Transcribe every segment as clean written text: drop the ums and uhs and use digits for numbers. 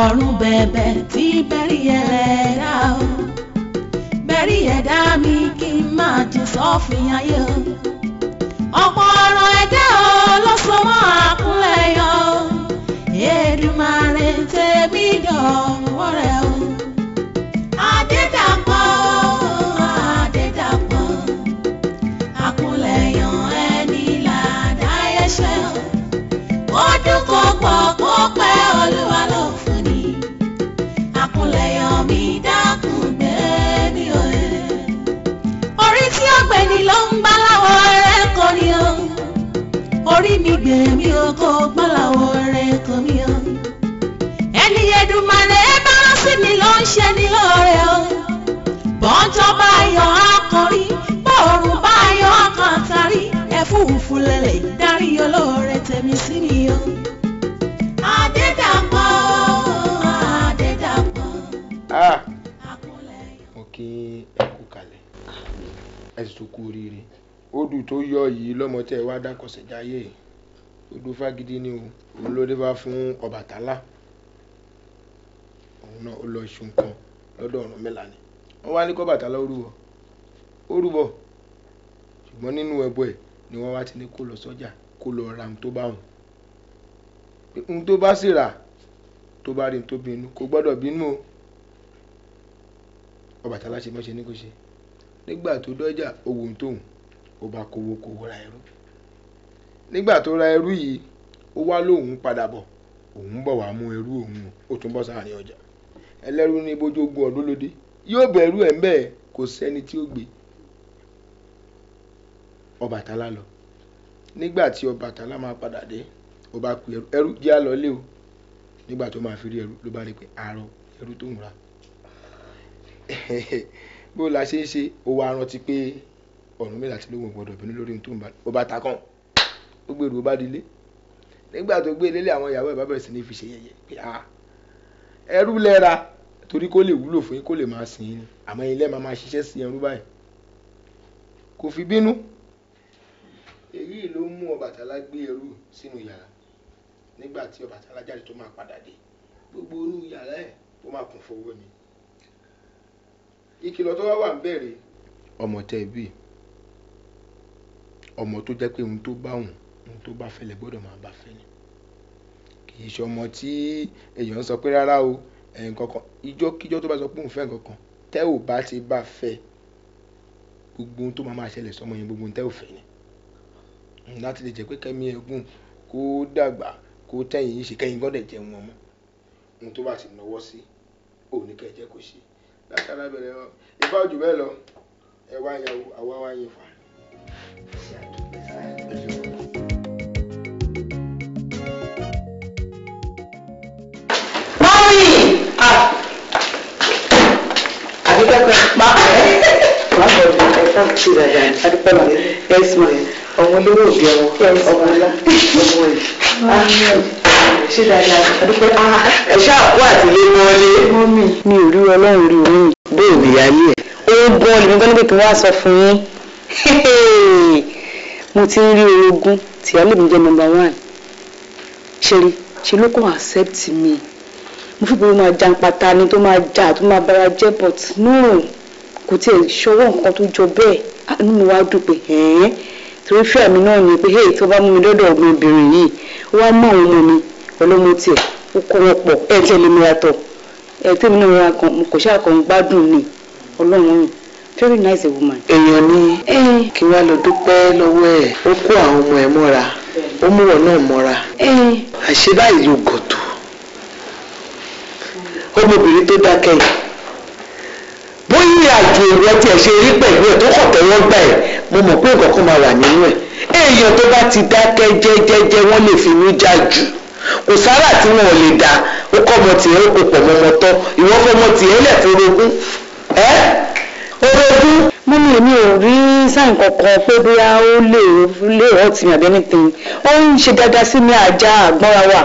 ọ̀run bẹ̀bẹ̀ tí bẹ̀rí ẹlẹ́dà o bẹ̀rí ẹ̀dá mi kí n máa jìn sọ́fìn ayé o ọ̀pọ̀ ọ̀rọ̀ ẹ̀dá o ló so mọ́ àkúnlẹ̀yọ o Èdùmàrè tèmi dọ̀wọ́ rẹ̀ o Adédàpọ̀ Adédàpọ̀ àkúnlẹ̀yọ ẹni làdáyẹ̀ṣẹ̀ o ó dúkọ́ pọ̀ kó pẹ́ Olúwa ló fún ni àkúnlẹ̀yọ mi dákun gbé mi o orí tí ó gbé ni ló ń gbá láwọ̀ rẹ̀ kò ní o orí mi gbé mi o kò gbá láwọ̀ rẹ̀ kò ní o ẹni Èdùmàrè bá sí mi ló ń ṣe ní lóore o bọ́jọ́ bá yọ akọrin bọ́ọ̀rùn bá yọ akọ̀ntàrí ẹ̀fúùfù lẹ̀lẹ̀ dárí olóore tèmi sí mi o Adédàpọ̀ Adédàpọ̀. mo kí ẹ kú kalẹ̀ ẹ sì tún kú oríire odù tó yọ yìí lọ́mọ tẹ́ ẹ wá dákọ̀sẹ̀ jáyé odù fagidi ni o òun ló dé bá fún Ọbàtálá òun náà ó lọ ṣun kan lọ́dọ̀ Ọ̀rúnmìlà ni wọ́n wá ní k'Ọbàtálá ó rúbọ ṣùgbọ́n nínú ẹbọ ẹ̀ ni wọ́n wá ti ní kó lọ sọ́jà kó lọ ra ohun tó bá wùn ohun tó bá sì rà tó bá rí ohun tó bínú kò gbọ́dọ̀ bínú o Ọbàtálá ṣe mọ́ṣe ní kó ṣe nígbà tó dọ́jà owó ohun tóun ó bá kówó ra ẹrú nígbà tó ra ẹrú yìí ó wá lóun padà bọ̀ òun bọ̀ wá mú ẹrú òun ó tún bọ́ sáàrin ọjà ẹlẹ́rú ní bójú ogún ọdún lóde yóò bẹ̀rù ẹ̀ ń bẹ́ẹ̀ kò sẹ́ni tí ó gbé Ọbàtálá lọ nígbà tí Ọbàtálá máa padà dé ó bá pe ẹrú jẹ́ á lọ lé o nígbà tó máa fi rí ẹrú ló bá rí pé àárọ̀ ẹrú tó ń ra bó la ṣe ń ṣe ó wá rántí pé Ọ̀rúnmìlà tí lóun gbọ́dọ̀ bínú lórí ohun tó ń bá ó bá ta kàn ó gbèrú ó bá dilé nígbà tó gbé lélẹ̀ àwọn ìyàwó ẹ̀ bá bẹ̀rẹ̀ sí ní fi ṣe yẹ̀yẹ́ pé ẹrú lẹ́ra torí kó lè wúlò fún yín kó lè máa sìn yín ni àmọ́ ilé máa ṣiṣẹ́ sí ẹrú báyìí kò fi bínú èyí ló mú Ọbàtálá gbé ẹrú sínú yàrá nígbà tí Ọbàtálá jáde tó máa padà dé gbogbo inú yàrá ẹ̀ ó máa kún fowó ni ìkìlọ̀ tó wá ń bẹ̀rẹ̀ ọmọ tẹ́ bí ọmọ tó jẹ́ pé ohun tó bá wùn ohun tó bá fẹ́lẹ̀ gbọ́dọ̀ máa bá fẹ́ ni kì í ṣe ọmọ tí èèyàn sọ pé rárá o nǹkankan ìjọ́kíjọ́ tó bá sọ pé òun fẹ́ nǹkankan tẹ́ ò bá ti bá fẹ́ gbogbo ohun tó máa ṣẹlẹ̀ sọmọ yẹn gbogbo ohun tẹ́ ò fẹ́ ni láti lè jẹ́ pé kẹ́mi ẹ̀gùn kó dàgbà kó tẹ̀yìn yìí ṣe kẹ́yìn gbọ́dọ̀ jẹun wọn mọ́ ohun tó bá ti náwó sí òun ní kẹ́ jẹ́ kó ṣe látara bẹ̀rẹ̀ ìfá òjò bẹ́ẹ̀ lọ ẹ wá yàwó àwa wá yẹn fà. Ọmọ olówó òbí ọmọ ọlá ọmọ yìí ṣé dáadáa adúpẹ́ ẹ ṣáà kó àtìlé wọlé. Mọ́mì mi ò rí Ọlọ́run rí òun bẹ́ẹ̀ ni ìyáálé ẹ̀. Ó gbọ́ ọ̀lẹ́ nígbà níbi kí wọ́n á sọ fún yín mo ti ń rí orogún tìyálé mi jẹ́ number 1 ṣe ló kàn accept mi mo fi gbogbo máa jan pátá ni tó máa jà tó máa bára jẹ́ but no kò tiẹ̀ ṣọwọ́ nǹkan tó jọ bẹ́ẹ̀ inú mi wá dùn pé torí fẹ́ mi náà ni pé tó bá mú mi lọ́dọ̀ ọmọbìnrin yìí ó wá mọ àwọn ọmọ mi ọlọ́mọ tiẹ̀ ó kọ́ wọn pọ̀ tẹ́lẹ̀ mi yàtọ̀ tẹ́mi náà ra kan mo kò ṣáà kan gbádùn ni ọlọ́run very nice woman. èèyàn ní kí wàá lọ dúpẹ́ lọ́wọ́ ẹ̀ ó kó àwọn ọmọ ẹ̀ mọ́ra ó mú wọn náà mọ́ra àṣé báyìí ló gọ̀tò ọmọbìnrin tó dákẹ́ yìí bóyá àjò ìwọ tí ẹ ṣe rí pẹ̀lú ẹ̀ tó kọ̀ tẹ́wọ́ gbà ẹ̀ mo mọ̀ pé nǹkan kan máa wà nínú ẹ̀ èèyàn tó bá ti dákẹ́ jẹ́jẹ́jẹ́ wọ́n lè fi inú já jù kò sára tí wọn ò lè dá ó kọ́ ọmọ tiẹ̀ ó kò pọ̀ mọ́mọ́ tọ́ ìwọ fọmọ tiẹ̀ lẹ̀ fún orogún orogún. Mọ́mí èmi ò rí sáìn kankan pé bóyá ó lè hurt me àbí anything ó ń ṣe dáadáa sí mi àjà àgbọ́nra wà.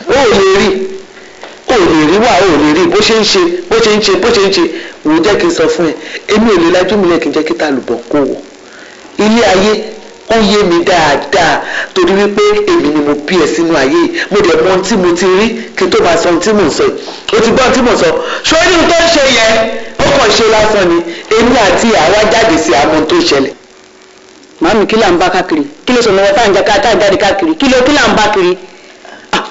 ó lè rí wà ó lè rí bó ṣe ń ṣe wò ó jẹ́ kí n sọ fún ẹ èmi ò lè lajú mi lẹ́kìn jẹ́ kí ta lùbọ̀ kó wọ̀ ilé ayé ó yé mi dáadáa torí wípé èmi ni mo bí ẹ sínú ayé mo dẹ̀ mọ ohun tí mo ti rí kí n tó máa sọ ohun tí mò ń sọ yìí o ti gbọ́ ohun tí mò ń sọ sórí ohun tó ń ṣe yẹn ó kàn ṣe lásán ni èmi àti àwa jáde sí àwọn ohun tó ń ṣẹlẹ̀. màámi kí là ń bá káàkiri kí ló sọ lọ́wọ́ tá à ń jáde káàkiri kí là ń bá kiri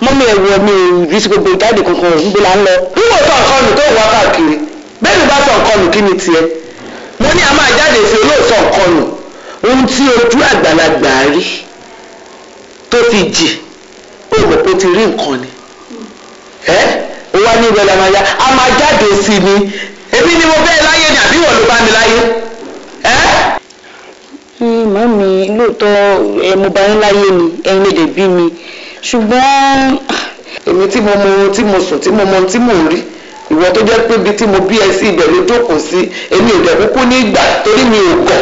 mọ́mí ẹ̀wọ̀ mi ò rí sí gbogbo ìjáde kankan ò ń gbé la ń lọ. bí wọ́n sọ nǹkan nù tó wà káàkiri bẹ́ẹ̀ ni bá sọ nǹkan nù kí ni tiẹ̀ mo ní a máa jáde sí olóòsọ nǹkan nù ohun tí ojú àgbàlagbà rí tó fi jì ó mọ̀ pé ó ti rí nǹkan ni ó wá ní ìrẹ̀lẹ̀ a máa jáde sí ni èmi ni mo bẹ́ẹ̀ láyé ni àbí wọ́n ló bá mi láyé. màámi lóòótọ́ mo bá yín láyé ni ẹ̀yin lè dé bí mi ṣùgbọ́n èmi tí mo mọ ohun tí mo sùn tí mo mọ ohun tí mò ń rí ìwọ tó jẹ́ pé ibi tí mo bí ẹ sí ibẹ̀ ló jókòó sí èmi ò dẹ̀ kúkú ní ìgbà torí mi ò gọ̀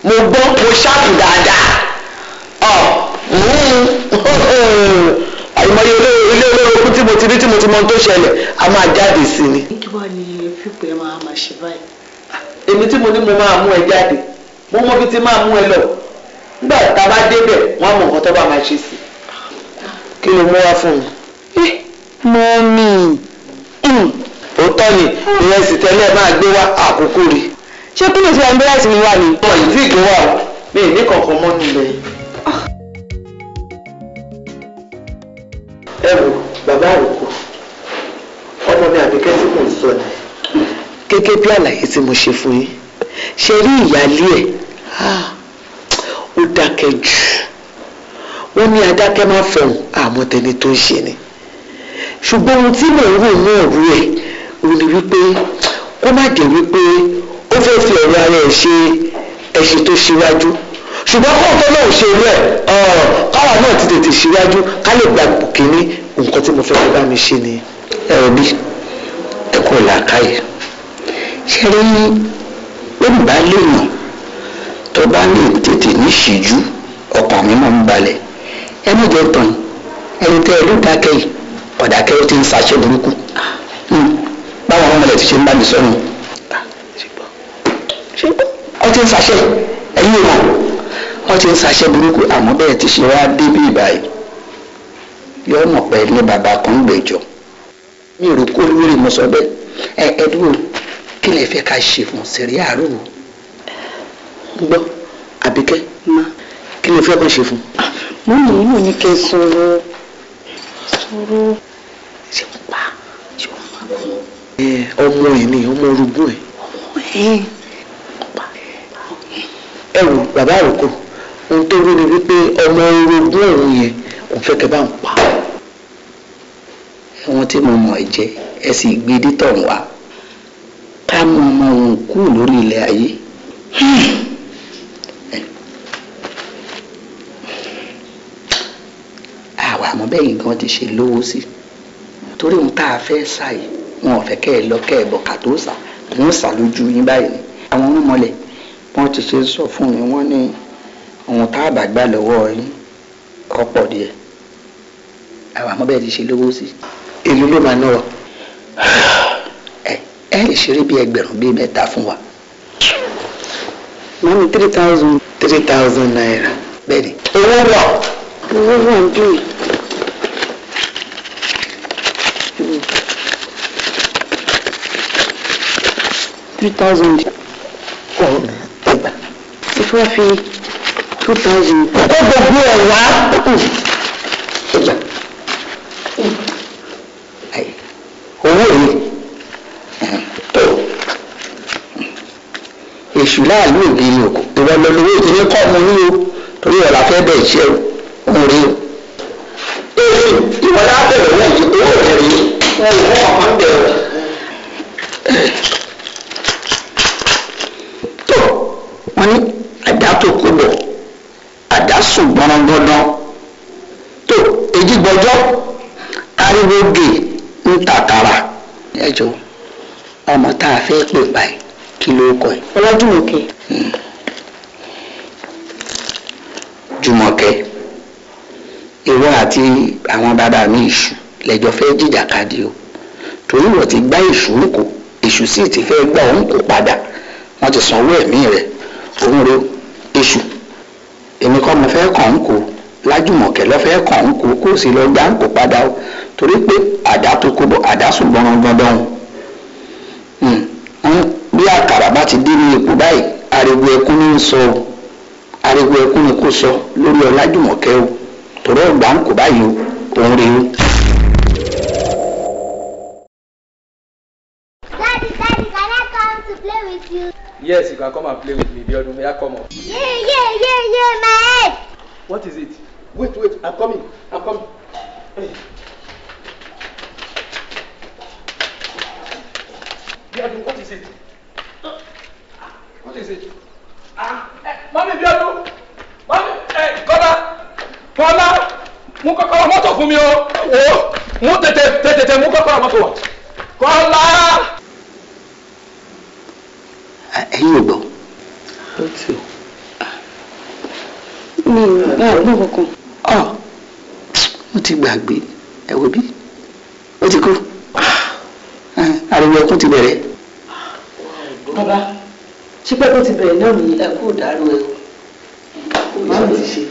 mo gbọ́ mo ṣáàpù dáadáa àìmọye ilé olórogún tí mo ti rí tí mo ti mọ ohun tó ṣẹlẹ̀ a máa jáde sí ni. kí wàá ní fífẹ́ máa ṣe báyìí. èmi tí mo ní mo máa mú ẹ jáde mo mọ bí ti máa mú ẹ lọ nígbà tá a bá débẹ̀ wọ́n á mọ nǹkan tó bá máa ṣe sí kí ló mú wá fún mi. mọ́mí. òótọ́ ni ìrẹsì tẹ́lẹ̀ máa gbé wá àkókò rí. ṣé kí ló ti wà ń bẹ́rẹ̀ sí mi wá ni. ọmọ yìí tí ìgbé wà mí ní kankan mọ́ nílẹ̀. ẹ wo bàbá àròkọ ọmọ mi àbíkẹ́ tí mò ń sọ ni gẹ́gẹ́ bí àlàyé tí mo ṣe fún yín ṣe rí ìyáálé ẹ̀ ó dákẹ́ jù wọ́n ní adákẹ́ máa fọ̀hún àmọ́ tẹni tó ń ṣe ni ṣùgbọ́n ohun tí mò ń rò ní ọ̀rú ẹ̀ ò ní wípé kó má jẹ́ wípé ó fẹ́ fi ọ̀rọ̀ ara ẹ̀ ṣe ẹ̀ṣẹ̀ tó ṣíwájú ṣùgbọ́n kó tó náà ṣe rẹ̀ káwa náà ti tètè ṣíwájú ká lè gba kínní nǹkan tí mo fẹ́ kó bá mi ṣe ni. ẹ ò bí ẹ kò làákàyè ṣe rí olùbá lèèyàn tó bá lè tètè ní ṣíjú ọkàn mi máa ń balẹ̀ ẹ má jẹ́ tán ẹni tẹ́ ẹ ló dákẹ́ yìí ọ̀dàkẹ́ ó ti ń ṣàṣẹ burúkú báwọn ọmọ rẹ̀ ti ṣe ń bá mi sọ́nù ó ti ń ṣàṣẹ ẹ̀yìn ìwọ̀n wọ́n ti ń ṣàṣẹ burúkú àmọ́ bẹ́ẹ̀ ti ṣe wá débí ìbáyìí yọ mọ̀ pé ní bàbá kan gbẹ̀jọ mi ò rò kó lórí mo sọ bẹ́ẹ̀ ẹ dúró kí lè fẹ́ ká ṣe fún sẹ̀rí àárò gbọ́ àbíkẹ́ kí lè fẹ́ kó ṣe fún. mo ní inú ní kẹ́ sọ̀rọ̀ ṣe ń pa ṣe ń pa ọmọ ẹ̀ ni ọmọ orogún ẹ̀ ẹ wò bàbá àròkọ ohun tó rí ni wípé ọmọ orogún òun yẹn òun fẹ́ kẹ́ bá ń pa ẹ̀wọ̀n tí mo mọ̀ ẹ́ jẹ́ ẹ sì gbé dítọ̀ wá ká mú ọmọ òun kú lórí ilẹ̀ ayé. àwa àmọ́ bẹ́yìn gan ti ṣe lówó sí torí ohun tá a fẹ́ sá yìí wọn ò fẹ́ kẹ́ ẹ lọ kẹ́ ẹ bọ̀ ká tó sà wọ́n sà lójú yín báyìí ni àwọn onímọ̀lẹ̀ wọ́n ti ṣe sọ fún mi wọ́n ní ohun tá a bá gbà lọ́wọ́ yín ọ̀pọ̀ díẹ̀ àwa àmọ́ bẹ́ẹ̀ ti ṣe lówó sí èlò ló máa náà ẹ lè ṣeré bí ẹgbẹ̀rún bíi mẹ́ta fún wa. mami 3,000. 3,000 naira bẹ́ẹ̀ ni owó wà. owó wà ń bí. $3,000. ọ̀hún ẹgbà. ìfọ́ fi 2,000. ó gbogbo ẹ̀ wá. ẹgbà. owó yìí tó èṣù láàlú òbí ni òkú ìwọ lọ lówó ìdílé kọ́ ọmọ yín o torí ọ̀la fẹ́ bẹ̀ ṣe o mo rí o. èṣù ìwọ náà bẹ̀rẹ̀ wọ́n yìí owó rẹ̀ rí wọ́n yìí wọ́n máa ń bẹ̀rẹ̀. tó wọ́n ní àdá tó kú bọ̀ àdá sùn gbọ́nrangbọ́dán tó èjì gbọ́jọ́ ariwo gè ń tàkàrà ẹjọ́ ọmọ tá a fẹ́ pè báyìí kí ló kọ ẹ. ọlọ́jùmọ̀kẹ́. Jùmọ̀kẹ́ ìwọ àti àwọn bàbá mi ìṣù lẹ́jọ́ fẹ́ jìjàkadì o torí wọ́n ti gbá ìṣù kò èṣù sì ti fẹ́ gbà òun kò padà wọ́n ti sanwó ẹ̀mí rẹ̀ òun rẹ̀ èṣù èmi kọ́ mo fẹ́ kàn ń kó Lájùmọ̀kẹ́ lọ fẹ́ kàn ń kó kó sì lọ gbá ń kó padà o torí pé àdá tó kó bọ̀ àdá sùn gbọ́n dandan bí àkàrà bá ti dé ní ipò báyìí ariwo ẹkún ní sọ o ariwo ẹkún ni kò sọ lórí Ọlájùmọ̀kẹ́ o torí ọgbà ń kó báyìí o òun rèé o. Daddy, can I come to play with you? Yes, you can come and play with me. Biodun, yeah, come on. Yeah, my head. What is it? Wait, I'm coming. Hey. Biodun, what is it? What is it? Mommy, Biodun! Mommy, Kọ́lá, mú kọ́kọ́rọ́ mọ́tò fún mi o. Mú tètè mú kọ́kọ́rọ́ mọ́tò wá. Kọ́lá! Ẹ̀yin ò gbọ́. mi ò gbọ́ kankan. Mo ti gbàgbé ẹ wo bí ó ti kú ariwo ẹkún ti bẹ̀rẹ̀. Bàbá ṣé pé kó ti bẹ̀rẹ̀ náà nìyí. ẹ kú dàrú ẹ o màmí ti ṣe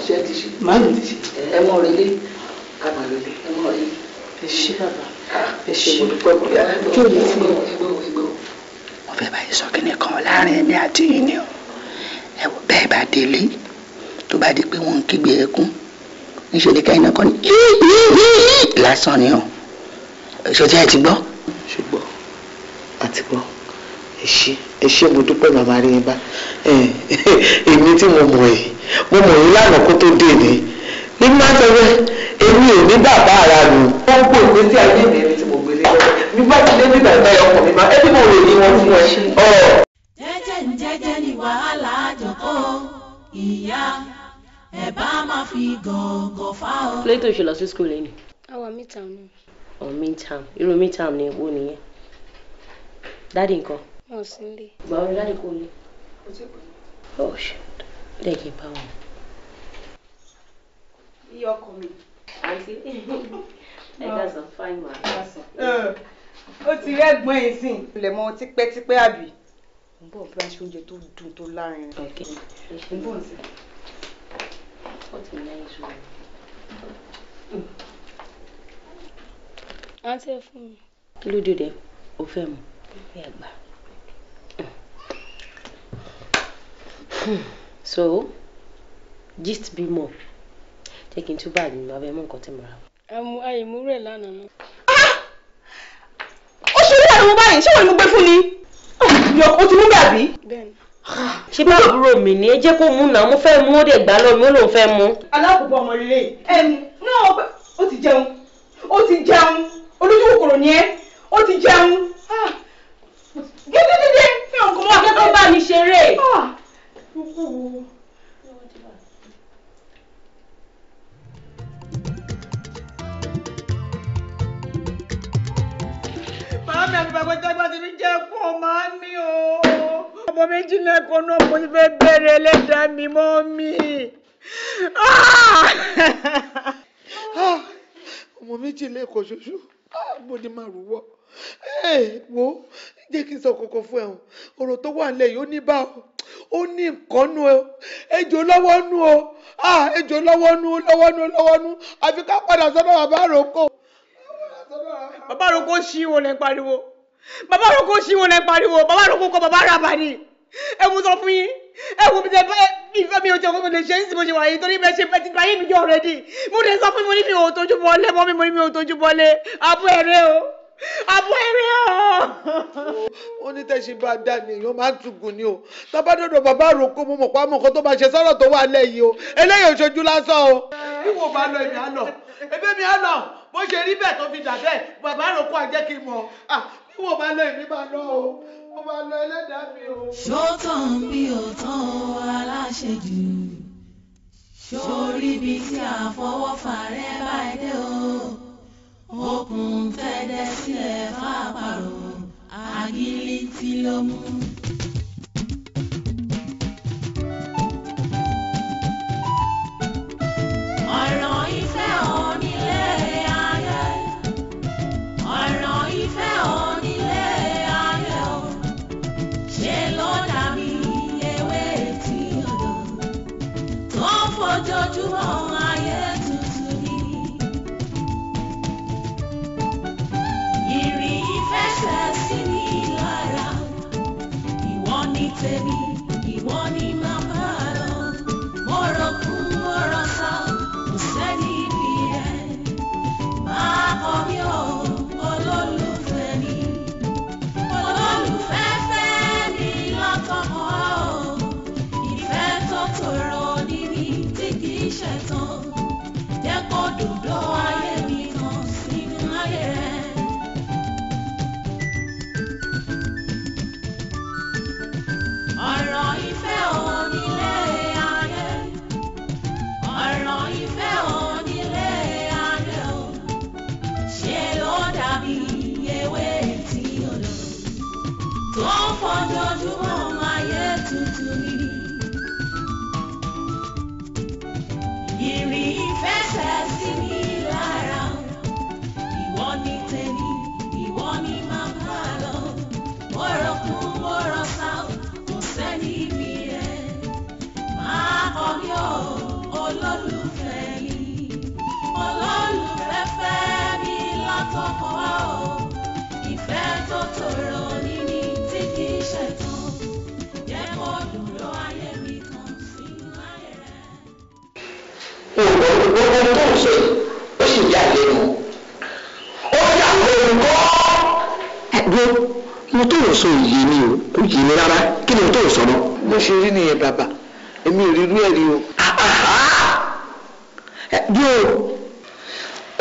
ṣe ti ṣe màmí ti ṣe ẹ mọ rẹ lé ká máa lọ lé ẹ mọ rẹ. ẹ ṣé bàbá ẹ ṣé mo dúpẹ́ kó yára lọ. kí o lè fún ọ. mo fẹ́ báyìí sọ kí ni kan láàrin ẹ̀mí àti yín ni o ẹ wò bẹ́ẹ̀ bá délé tó bá di pé wọ́n ń kígbe ẹkún níṣẹ́ ni káyìn náà kọ́ ni lásán ni o ṣọtí ẹ ti gbọ́. ṣùgbọ́n àti gbọ́ ẹ ṣé mo dúpẹ́ màmá rí yín bá èmi tí mo mọ̀ yìí lánàá kó tó dé ni ní máa ń sọ pé èmi ò ní bàbá ara mi wọ́n gbọ́ ìgbésí ayé mi ẹni tí mo gbélé lọ́wọ́ mi bá ti lé nígbà ìgbà ọkọ̀ mi máa ẹbí mo rò ní wọn fún ẹ. jẹ́jẹ́ ni wàhálà àjọkọ́ ìyá ẹ bá máa fi gọ̀ọ̀gọ̀ fá o. kílé tó ṣe lọ sí school lẹ́nu. àwa midterm náà. midterm irú midterm ni èwo nìyẹn. dáàdì nǹkan. wọn ò sí nílé. ìgbà wo ni dáàdì kò lè. oh shit lẹ́yìn bá wọn. iye ọkọ mi. àǹtí ẹ ká sọ fine man. ó ti rẹ́gbọ́n ẹ̀ sìn. ilẹ̀ mọ tipẹ́tipẹ́ àbí. mo bọ̀ bí wọ́n ṣe oúnjẹ tó dùn tó láàrin. ok mo bọ̀ sí. ó ti ní àìsàn rẹ. àǹtí ẹ fún mi. kí ló dé dé o fẹ́ mu ẹ gbà. so gist bímọ jẹ́ kí n tún báàgì mi abẹ́ mú nǹkan tí mo rà. àìmúrò ẹ̀ lánàá náà. ó ṣe orí àrùn báyìí ṣé wọ́n ni mo gbé fún ni. ó ti mú gàbí. bẹ́ẹ̀ni. ṣé bá àbúrò mi ní ẹ jẹ́ kó mú náà mo fẹ́ mú ó dẹ̀ gbà lọ mi ó lóun fẹ́ mú. alákòóbọ ọmọ rere náà ó ti jẹun olójú kòkòrò ni ẹ ó ti jẹun. gẹ́gẹ́gẹ́gẹ́ fi hàn kó mọ́ akẹ́kọ̀ọ́ bá mi ṣeré. Màámi àti bàbá jágbá ti fi jẹ́ fún ọ màámi o. Ọmọ méjì lẹ́kọ̀ọ́ náà mo ti fẹ́ bẹ̀rẹ̀ ẹlẹ́dàá mi mọ́ mi. Ọmọ méjì lẹ́kọ̀ọ́ ṣoṣo, mo ní máa rúwọ́. Wo jẹ́ kí n sọ kọ̀ọ̀kan fún ẹ o. Ọ̀rọ̀ tó wà nílẹ̀ yìí ó ní bá o. Ó ní nǹkan nú o. Ejò lọ́wọ́ nú o. Ejò lọ́wọ́ nú. Àfi ká padà sọ́dọ̀ bàbá àròkọ. Bàbá àròkọ ṣí wọn lẹ pariwo. Bàbá àròkọ kọ bàbá àràbà ni. Ẹ mú sọ fún yín. Ẹ wo bí ìfẹ́ mi ò tẹ̀ ọkọ̀ lè ṣe é sí mo ṣe wà yìí torí bẹ́ẹ̀ ṣe pẹ́ ti gbáyé mi jọ already. Mo lè sọ fún mi ní mi ò tójú bọ́lé mọ́ mi ò tójú bọ́lé. Abú ẹ̀rẹ́ o. Ó ní tẹ́sí bá dá ni èèyàn máa ń tùgùn ni o. Tábà dọ̀dọ̀ bàbá àròkọ mo mọ̀ pa mọ̀ nǹkan tó máa ṣe sọ́rọ̀ tó wà lẹ́yìn o. Eléyìí ò ṣojú lásán o. Bí wo bá lọ èmi á lọ. Ebí mi á lọ. Bó ṣe rí bẹ́ẹ̀ tó fi dà bẹ́ẹ̀ bàbá àròkọ àjẹ́ kí n mọ̀. Bí wo bá lọ èmi máa lọ o. Mo máa lọ ẹlẹ́dàá mi o. ṣótàn bí òtán aláṣejù sórí ibi tí àfọwọ́fà rẹ bá ẹ dé o okùn tẹ́dẹ́ sílẹ̀ fàpàrọ̀ àgìlìtì ló mú. ọ̀rọ̀ ìfẹ́ onílé ayé ọ̀rọ̀ ìfẹ́ onílé ayé o ṣe ló dàbí ewé tí odò tó tèmi, ìwọ ni màá bá lọ. Mo rò kú, mo rò sá, kò sẹ́ni bí ẹ. Máa kọ́ mi o, olólùfẹ́ mi. Olólùfẹ́ fẹ́ mi látọkàn o. Ìfẹ́ tó tòrò níbi tí kì í ṣẹ̀tàn. Jẹ́ kó dùdú ayé mi kan sínú ayé rẹ. Ọ̀rọ̀ ìfẹ́ onílé ayé. Ọ̀rọ̀ ìfẹ́ onílé ayé o. Ṣé ló dàbí ewé tí ó lọ? Tó ń fojoojúmọ́ ayé tutù ni. Ìrì ìfẹ́ sẹ̀ sí mi lára. Ìwọ ni tèmi, ìwọ ni màá bá lọ. Mo rò kú, mo rò sá, kò sẹ́ni bí ẹ. Máa kọ́ mi o, olólùfẹ́ mi. Olólùfẹ́ fẹ́ mi látọkàn o. Ìfẹ́ tó tòrò níbi tí kì í ṣẹ̀tàn. Jẹ́ kó dùn lọ ayé mi kan sínú ayé rẹ. Gbogbo tó ń sọ yìí ó sì yà lẹ́nu. Ó yà lẹ́nu kọ́. Ẹ̀gbọ́n mo tó ń sọ yìí ni o kò yé mi rárá kí ni mo tó ń sọ náà. Bó ṣe rí nìyẹn bàbá èmi ò rí irú ẹ̀ rí o. Ẹ̀gbọ́n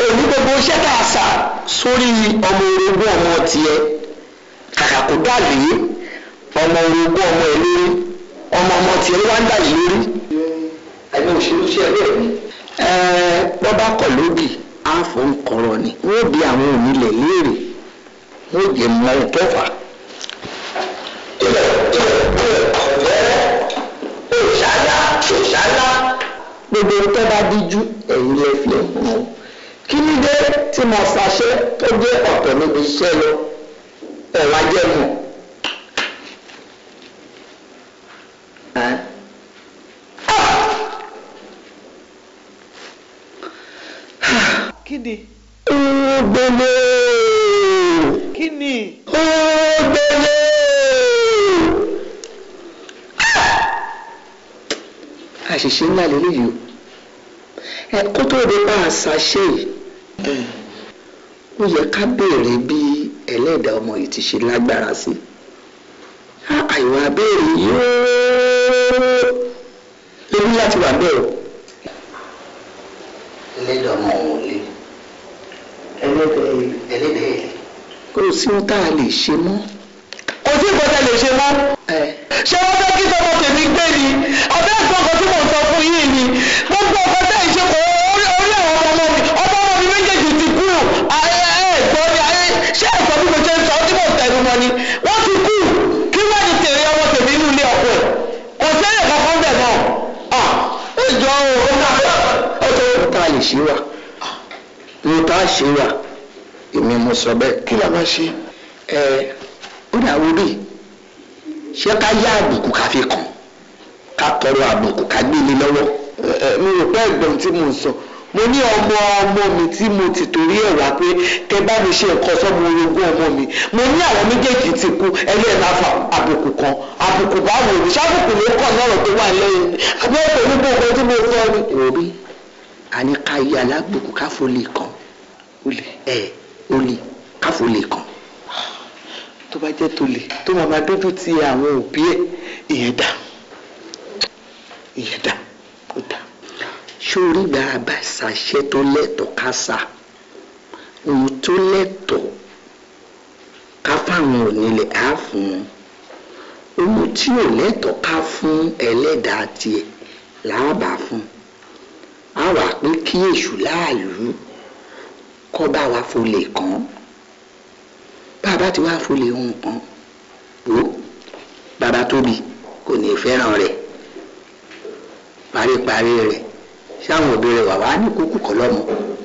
òní gbogbo iṣẹ́ tá a sà sórí ọmọ orogún ọmọ tiẹ̀ kàkà kó dà lé ọmọ orogún ọmọ ẹ̀ lórí ọmọ tiẹ̀ ló wá ń dà yìí lórí. Àmì òṣèlú ṣe ẹgbẹ́ mi. Wọ́n bá kọ̀ lódì àfọ̀ ń kọ̀rọ̀ ni wọ́n bí àwọn onílẹ̀ léèrè wọ́n jẹ́ mọ́ ẹ̀ tọ́fà. Òṣàlá gbogbo tó bá díjú ẹ̀yìn lẹ fi hàn. Kí ni dé tí mo fàṣẹ tó jẹ́ ọ̀tọ̀ níbi iṣẹ́ lọ ẹ̀wà jẹ́mu. Kí ni? Ògbélé. Kí ni? Ògbélé. Àṣìṣe ńlá lélẹ́yìí o. Kó tó dé bá a ṣàṣe yìí. Ó yẹ ká béèrè bí ẹlẹ́dàá ọmọ yìí ti ṣe lágbára sí. Àìwá béèrè yóò léwu láti wà bẹ́ẹ̀ o. Ẹlẹ́dàá ọmọ òun lè. Ẹlẹ́dàá yìí. Kò sí ohun tá a lè ṣe mọ́. Kò sí nǹkan tá a lè ṣe mọ́. Ṣé wọ́n fẹ́ kí sọ́kọ̀ tèmi gbé ni? Ọ̀bẹ́ ẹ̀gbọ́n kan tí mò ń sọ fún yìí ni. Gbogbo ọkọ̀ tẹ̀ ń ṣe kò orí àwọn ọmọ mi. Ọmọ mi méjèèjì ti kú. Ẹ̀gbọ́n ni ṣé ẹ̀gbọ́n bí mo ṣe ń sọ tí mo tẹ̀lé wọn ni? Wọ́n ti kú. Kí wọ́n ti tèrè ọmọ tèmi nínú ilé ọkọ ẹ̀. Kò sẹ́yìn kankan bẹ̀ náà. Ìjọ òun náà ó tó ohun tá a lè ṣe wà. Ohun tá a ṣe wà. Èmi mo sọ bẹ́ẹ̀. Kí la máa ṣe? Ó dà wọ́n bí. Ṣé ká yá àbùkù ká fi kàn? Ká tọrọ àbùkù ká gbé ilé lọ́wọ́. Mi ò pẹ́ ẹ̀gbọ́n tí mo sọ. Mo ní ọmọ mi tí mo ti torí ẹ̀ wá pé kẹ bá mi ṣe nǹkan sọ́mọ orogún ọmọ mi. Mo ní àwọn méjèèjì ti kú ẹlẹ́ẹ̀ma fa àbùkù kan. Àbùkù báwo ni? Ṣáàbùkù ló kàn lọ́rọ̀ tó wà lẹ́yìn. Abẹ́rẹ́ pẹ̀lú gbogbo tí mo sọ ni. Òbí a ní ká yá alábùkù ká fò lè kàn. Olè ká fò lè kàn. Tó bá jẹ́ tolè tó máa dójú ti àwọn òbí ẹ̀ ìyẹn dà ó dà. Sórí gba àbàṣàṣẹ tó lẹ́tọ̀ọ́ ká sà ohun tó lẹ́tọ̀ọ́ ká fáwọn onílẹ̀ á fún un ohun tí ò lẹ́tọ̀ọ́ ká fún ẹlẹ́dàá tiẹ̀ làábà fún á wà pé kí èṣù láàlú kọ́ bá wa folè kàn bàbá tí wàá folè ohun kan wò bàbá tóbi kò ní fẹ́ràn rẹ̀ paríparí rẹ̀ sáwọn òbí rẹ̀ wà wá ní kúkú kọ́ lọ́mọ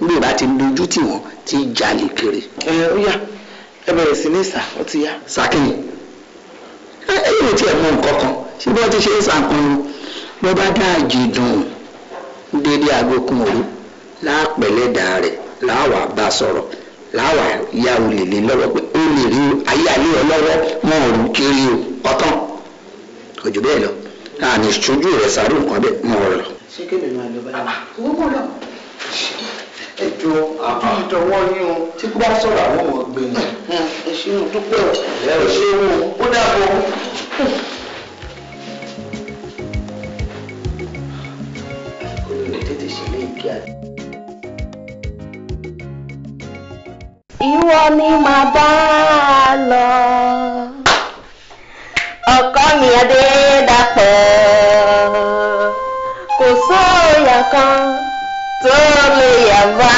nígbà bá ti dojú tì wọ́n ti jalè kiri. Ó yá ẹ bẹ̀rẹ̀ sí ní sà ó ti yá. sàkínyìn ẹ̀yìn ò tiẹ̀ mú nǹkan kan ṣé bí wọ́n ti ṣe é sàkún bó bá dá àjìdùn dédé agbókun òru láàpẹ̀lẹ́dà rẹ̀ láwà bá sọ̀rọ̀ láwà ya olè lé lọ́wọ́ pé ó lè rí ayé àlẹ́ ọ lọ́wọ́ wọn ò rú kiri o ọ̀tán Ojú bẹ́ẹ̀ lọ. A ní ṣojú rẹ̀ sáré nǹkan bẹ́ẹ̀ mọ́ ọ̀rọ̀ lọ. Ṣé kí mi máa lọ báyìí? Gbogbo lọ. Ẹ jọ àtúntọ̀wọ́ yín o. Tí kò bá sọ̀rọ̀ àwọn ọmọ ọgbẹ́ ni. Ẹ ṣe ń dúpẹ́ ọ̀. Ẹ ṣe ń wò ó dàbọ̀. Tètè ṣe lé ìkí àdé. Ìwọ ni màá bá lọ. Ọkọ mi Adédàpọ̀. Kò sóòyà kan tó lè yà bá.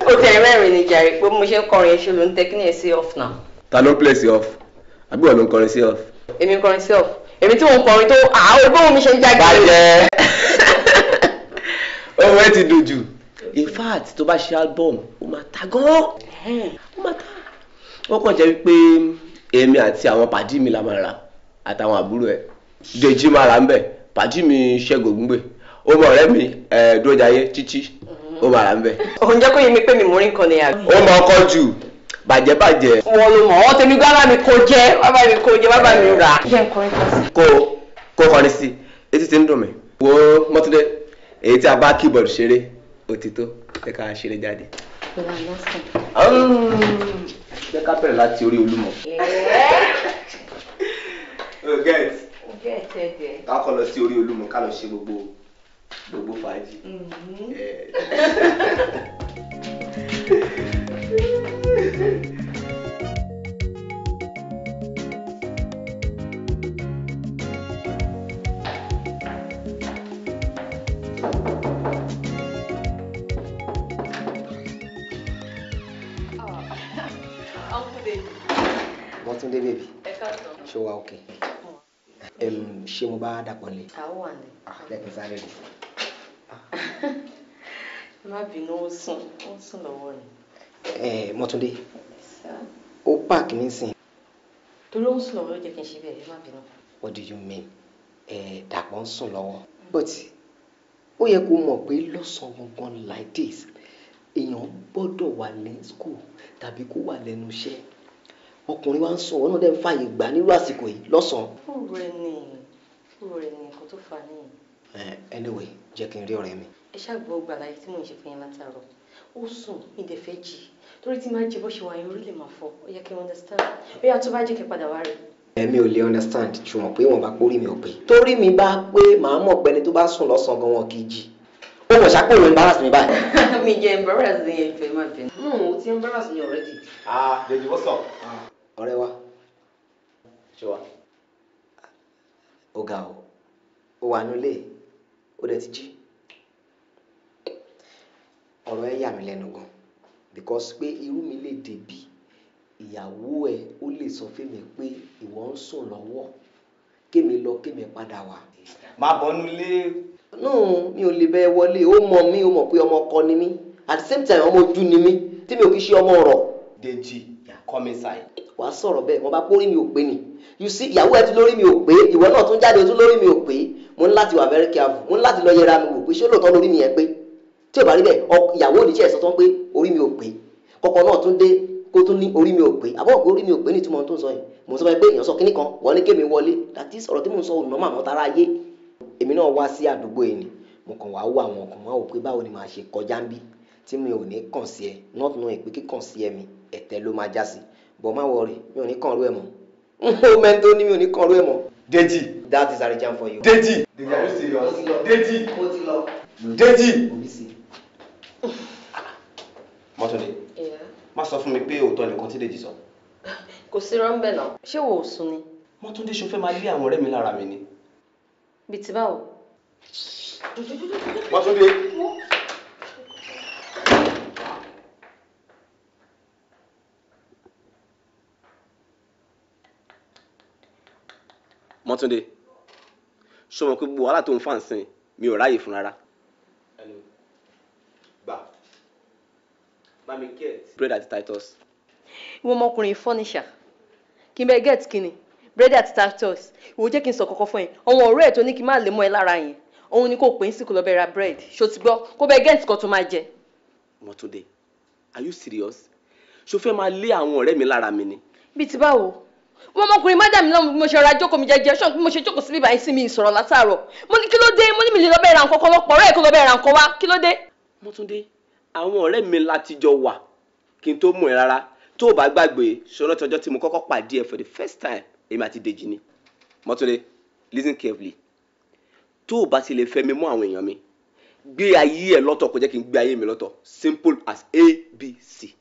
Ó tẹ̀lé mẹ́rin ní jàre pé mo ṣe ń kọrin ẹ̀ ṣe ló ń tẹ́kínì ẹ̀ sí off now. Ta ló play sí off? Àbí wọ́n ló ń kọrin sí off? Èmi ń kọrin sí off. Èmi tí mò ń kọrin tó ẹgbẹ́ mi ṣe ń jáde. Bàjẹ́! Ohun ẹ ti dùn jù. In fact, tó bá ṣe album, ó máa ta gan-an. Ó máa ta. Ó kàn jẹ́ wípé èmi àti àwọn pàdí mi la máa ra àtàwọn àbúrò ẹ̀. Dèjì máa rà ń bẹ̀. Pàdí mi Ṣẹ́gun Ògúngbè. Ó mọ ọ̀rẹ́ mi Dúrójayé Títí. Ó máa rà ń bẹ̀. Òun jẹ́ kó yé mi pé mi mú rí nǹkan ní àgbẹ̀. Ó mọ ọkọ jù. Bàjẹ́. Wọ́n ló mọ̀ ọ́ tèmi gbá mi kó jẹ́, bàbá mi kó jẹ́, bàbá mi rà. Jẹ́ nǹkan kan sí. Kó kọrin sí. Etí ti ń dùn mí. Wo Mọ́túndé, èyí tí a bá keyboard ṣeré, ó ti tó. Ẹ ká ṣeré jáde. Jẹ́ ká bẹ̀rẹ̀ láti orí Olúmọ. Ká kọ́ lọ sí orí Olúmọ ká lọ ṣe gbogbo fàájì. Mọ́túndé bèbí. Ṣé wà òkè? Ṣé mo bá Dàpọ̀ lé? Àwọn wà ní. Lẹ́kùn sáré rè. Má bínú ó sùn lọ́wọ́ ni. Mọ́túndé. Ó pààkì nísìn. Torí ó ń sùn lọ́wọ́ ló jẹ́ kí n ṣe bẹ́ẹ̀, má bínú. What do you mean? Dàpọ̀ ń sùn lọ́wọ́. But ó yẹ kó mọ̀ pé lọ́sàn-án gangan like this èèyàn gbọ́dọ̀ wà ní school tàbí kó wà lẹ́nu iṣẹ́. Ọkùnrin wa ń sùn wọn náà dẹ̀ ń fààyè gbà nírú àsìkò yìí lọ́sàn-án. Fúru rẹ ni nǹkan tó fà ní. Anyway, jẹ́ kí n rí ọ̀rẹ́ mi. Ẹ ṣàgbọ́ gbàlàyé tí mò ń ṣe fún yín látàárọ̀. Ó sùn ní ìdẹ̀fẹ́ jì torí tí máa jẹ bó ṣe wà yín orí lè máa fọ́. Ó yẹ kí n understand. Ó yà tó bá jẹ́ kí n padà wá rẹ̀. Èmi ò lè understand ṣùgbọ́n pé wọ́n bá pórí mi ò pé. Torí mi bá pé màá mọ̀ pé ẹni tó bá sùn lọ́sàn-án gan wọn kì í jí. Ó mọ̀ ṣàpò òun embarrass mi báyìí. Mi jẹ́ embarrass ní ẹjọ́ ẹ má bínú. Ó ti embarrass mi already. Dèjì, what's up? Ọ̀rẹ́ wa. Ṣé wà? Ó ga o. Ó wà nílé. Ó dẹ̀ ti jí. Ọ̀rọ̀ ẹ yà mí lẹ́nu gan. Because pé irú mi lè débí. Ìyàwó ẹ ó lè sọ fún mi pé ìwọ ń sùn lọ́wọ́. Kémi lọ kémi padà wá. Má bọ́nú lé. No, mi ò lè bẹ́ẹ̀ wọlé. Ó mọ̀ mí, ó mọ̀ pé ọmọ ọkọ ni mí. At the same time ọmọ ojú ni mí. Tí mi ò kí ṣe ọmọ ọ̀rọ̀. Dèjì, come inside. Wàá sọ̀rọ̀ bẹ́ẹ̀ wọ́n bá pórí mi ò pé ni. You see ìyàwó ẹ tún lórí mi ò pé ìwọ náà tún jáde tún lórí mi ò pé mo ní láti wà very careful mo ní láti lọ yẹra mi wò pé ṣé lóòótọ́ lórí mi yẹn pé tí ò bá rí bẹ́ẹ̀ ìyàwó ò ní tiẹ̀ sọ tán pé orí mi ò pé kọ́kọ́ náà tún dé kó tún ní orí mi ò pé àbọ̀ pé orí mi ò pé ní ìtumọ̀ tó ń sọ yìí mo sọ pé èèyàn sọ kíní kan wọ́n ní kémi wọlé that is ọ̀rọ̀ tí mò ń sọ òun náà màmá tara ayé èmi náà wá sí àdúgbò yìí ni mo kàn wá wọ àwọn ọkàn wọn ò pé báwo ni màá ṣe kọjá ń bí tí mi ò ní kàn sí ẹ not knowing pé kíkàn sí ẹ mi ẹ̀tẹ́ ló máa já sí bọ̀ má wọrí mi ò ní kàn rú ẹ̀ mọ́ ó mẹ́ntó ní mi ò ní kàn rú ẹ̀ mọ́. Dèjì. That is Arijan for you. Dèjì. Dèjì, are you serious? Dèjì. Dèjì. Mọ́túndé. Má sọ fún mi pé òótọ́ nìkan tí Dèjì sọ. Kò sí rọ́ńbẹ́ náà. Ṣé wò ó sùn ni? Mọ́túndé ṣo fẹ́ máa lé àwọn ọ̀rẹ́ mi lára mi ni. Bí ti báwo? Mọ́túndé. Mọ́túndé, ṣó mọ̀ pé gbogbo wàhálà tó ń fà ń sìn mi ò ráyè fún rárá. Gbà. Bá mi get. Bread àti Titus. Ìwọ ọmọkùnrin fọ́nìṣà. Kí n bẹ get kíni? Bread àti Titus. Ìwọ jẹ́ kí n sọ kọ́kọ́ fún yín. Àwọn ọ̀rẹ́ ẹ̀ tó ní kí n má lè mọ́ ẹ lára yẹn. Òun ni kò pè é sí kó lọ bẹ ra bread. Ṣó ti gbọ́? Kó bẹ get kan tó máa jẹ. Mọ́túndé, are you serious? Ṣó fẹ́ máa lé àwọn ọ̀rẹ́ mi lára mi ni? Bí ti báwo? wọ́n ọmọkùnrin má dà mí lọ́mú bí mo ṣe ra jókòó mi jẹ́jẹ́ ṣọ́n bí mo ṣe jókòó sí bíbá yín sí mi ìsọ̀rọ̀ látàárọ̀ mo ní kí ló dé mo ní mi lè lọ bẹ́ẹ̀ ra nǹkan kan lọ́pọ̀ ọ̀rẹ́ kó lọ bẹ́ẹ̀ ra nǹkan wá kí ló dé. Mọ́túndé àwọn ọ̀rẹ́ mi láti jọ wà kí n tó mú ẹ rárá tó o bá gbàgbé ṣọlá tọjọ́ tí mo kọ́kọ́ pàdé ẹ for the first time èmi àti Dèjì ni. Mọ́túndé listen carefully tó o bá ti lè fẹ́ mi mú àwọn èèyàn mi gbé ayé ẹ lọ́tọ̀ kó jẹ́ kí n gbé ayé mi lọ́tọ̀ simple as ABC.